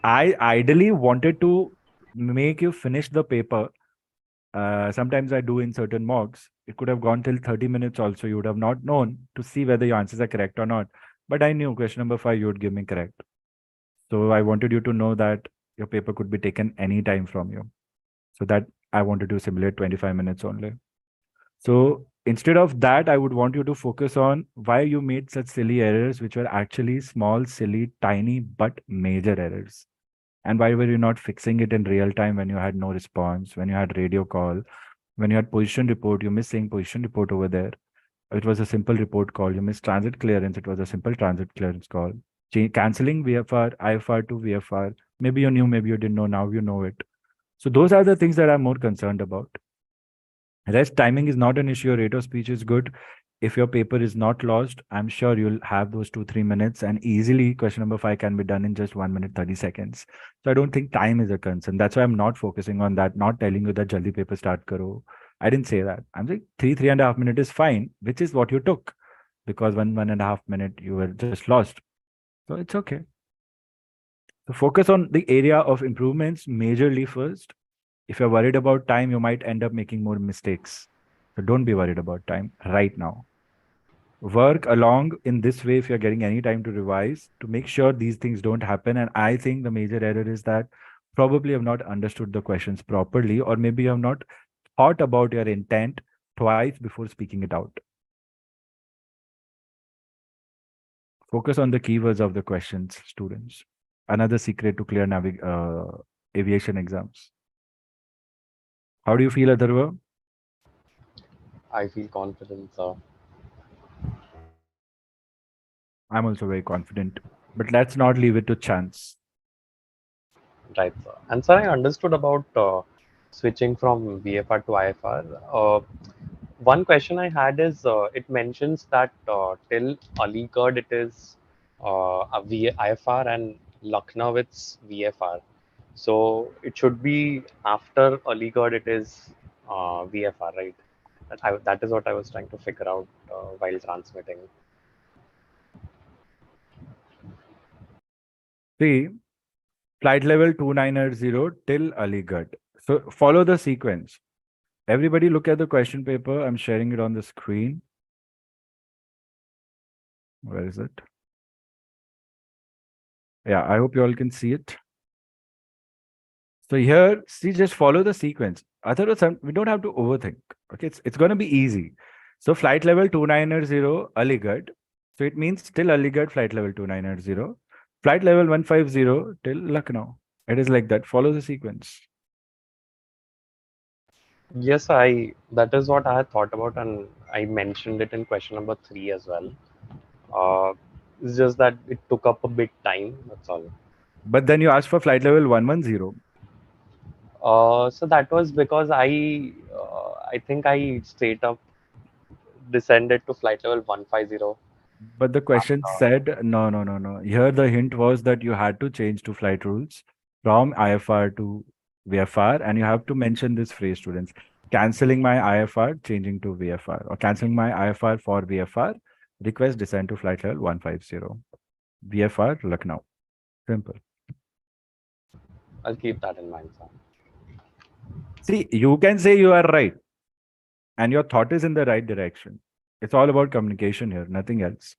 I ideally wanted to make you finish the paper. Sometimes I do in certain mocks. It could have gone till 30 minutes also. You would have not known to see whether your answers are correct or not. But I knew question number 5, you would give me correct. So I wanted you to know that your paper could be taken any time from you. So that I wanted to simulate 25 minutes only. So instead of that, I would want you to focus on why you made such silly errors, which were actually small, silly, tiny, but major errors. And why were you not fixing it in real time when you had no response, when you had radio call, When you had position report, you missed saying position report over there. It was a simple report call. You missed transit clearance. It was a simple transit clearance call. Canceling VFR, IFR to VFR. Maybe you knew, maybe you didn't know. Now you know it. So those are the things that I'm more concerned about. Rest timing is not an issue. Your rate of speech is good. If your paper is not lost, I'm sure you'll have those 2-3 minutes, and easily question number 5 can be done in just 1 minute 30 seconds. So I don't think time is a concern. That's why I'm not focusing on that, not telling you that jaldi paper start karo. I didn't say that. I'm saying 3.5 minutes is fine, which is what you took, because 1.5 minute you were just lost. So it's okay. So focus on the area of improvements majorly first. If you're worried about time, you might end up making more mistakes. So don't be worried about time right now. Work along in this way if you're getting any time to revise to make sure these things don't happen. And I think the major error is that probably have not understood the questions properly, or maybe you have not thought about your intent twice before speaking it out. Focus on the keywords of the questions, students. Another secret to clear aviation exams. How do you feel, Atharva? I feel confident, sir. I'm also very confident, but let's not leave it to chance. Right, sir. And sir, I understood about switching from VFR to IFR. One question I had is it mentions that till Aligarh it is IFR and Lucknow it's VFR. So it should be after Aligarh it is VFR, right? That is what I was trying to figure out while transmitting. See, flight level 2980 till Aligarh. So follow the sequence. Everybody look at the question paper. I'm sharing it on the screen. Where is it? Yeah, I hope you all can see it. So here, see, just follow the sequence. Otherwise, we don't have to overthink. Okay, it's going to be easy. So flight level 2980 Aligarh. So it means till Aligarh flight level 2980. Flight level 150 till Lucknow. It is like that. Follow the sequence. Yes, that is what I had thought about, and I mentioned it in question number 3 as well. It's just that it took up a bit time. That's all. But then you asked for flight level 110. So that was because I think I straight up descended to flight level 150. But the question said, no. Here the hint was that you had to change to flight rules from IFR to VFR, and you have to mention this phrase, students. Cancelling my IFR, changing to VFR, or cancelling my IFR for VFR, request descend to flight level 150. VFR, Lucknow. Simple. I'll keep that in mind, sir. See, you can say you are right, and your thought is in the right direction. It's all about communication here, nothing else.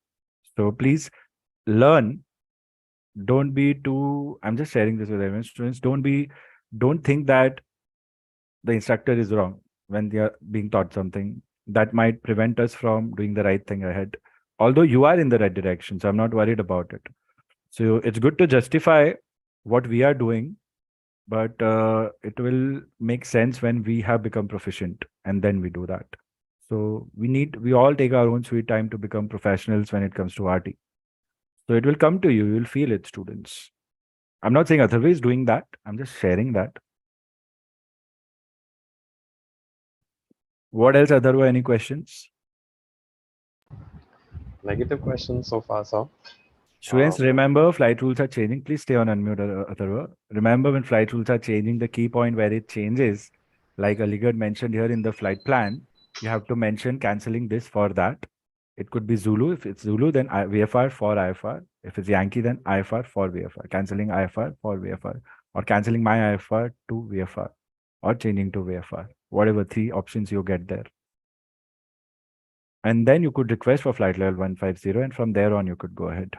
So please learn. Don't be too, I'm just sharing this with everyone. Students, don't think that the instructor is wrong when they are being taught something. That might prevent us from doing the right thing ahead. Although you are in the right direction, so I'm not worried about it. So it's good to justify what we are doing, but it will make sense when we have become proficient, and then we do that. So we all take our own sweet time to become professionals when it comes to RT. So it will come to you. You will feel it, students. I'm not saying Atharva is doing that. I'm just sharing that. What else, Atharva? Any questions? Negative questions so far, sir. Students, remember flight rules are changing. Please stay on unmute, Atharva. Remember when flight rules are changing, the key point where it changes, like Aligarh mentioned here in the flight plan, you have to mention cancelling this for that. It could be Zulu. If it's Zulu, then VFR for IFR. If it's Yankee, then IFR for VFR. Cancelling IFR for VFR. Or cancelling my IFR to VFR. Or changing to VFR. Whatever 3 options you get there. And then you could request for flight level 150, and from there on you could go ahead.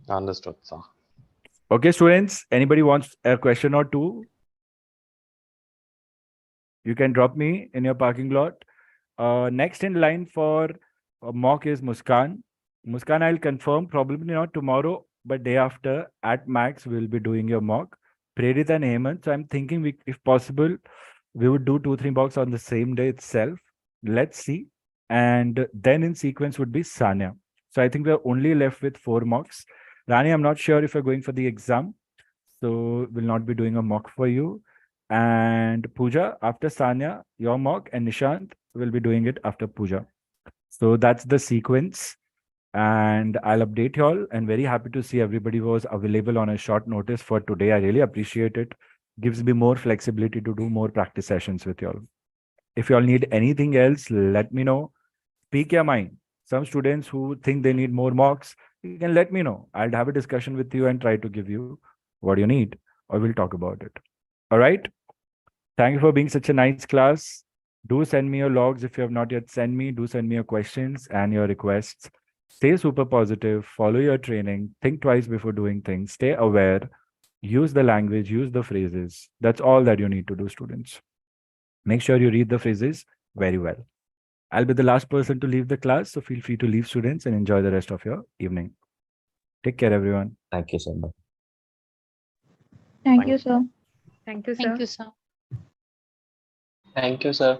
Understood, sir. Okay, students, anybody wants a question or two? You can drop me in your parking lot. Next in line for mock is Muskan. Muskan, I'll confirm, probably not tomorrow, but day after at max, we'll be doing your mock. Prerit and Hemant. So I'm thinking if possible, We would do 2-3 mocks on the same day itself. Let's see. And then in sequence would be Sanya. So I think we're only left with 4 mocks. Rani, I'm not sure if you're going for the exam, so we'll not be doing a mock for you. And Pooja, after Sanya, your mock, and Nishant will be doing it after Pooja. So that's the sequence. And I'll update you all. And very happy to see everybody was available on a short notice for today. I really appreciate it. Gives me more flexibility to do more practice sessions with you all. If you all need anything else, let me know. Speak your mind. Some students who think they need more mocks, you can let me know. I'll have a discussion with you and try to give you what you need, or we'll talk about it. All right. Thank you for being such a nice class. Do send me your logs if you have not yet sent me. Do send me your questions and your requests. Stay super positive. Follow your training. Think twice before doing things. Stay aware. Use the language. Use the phrases. That's all that you need to do, students. Make sure you read the phrases very well. I'll be the last person to leave the class, so feel free to leave, students, and enjoy the rest of your evening. Take care, everyone. Thank you, sir. Bye. Thank you, sir. Thank you, sir. Thank you, sir. Thank you, sir.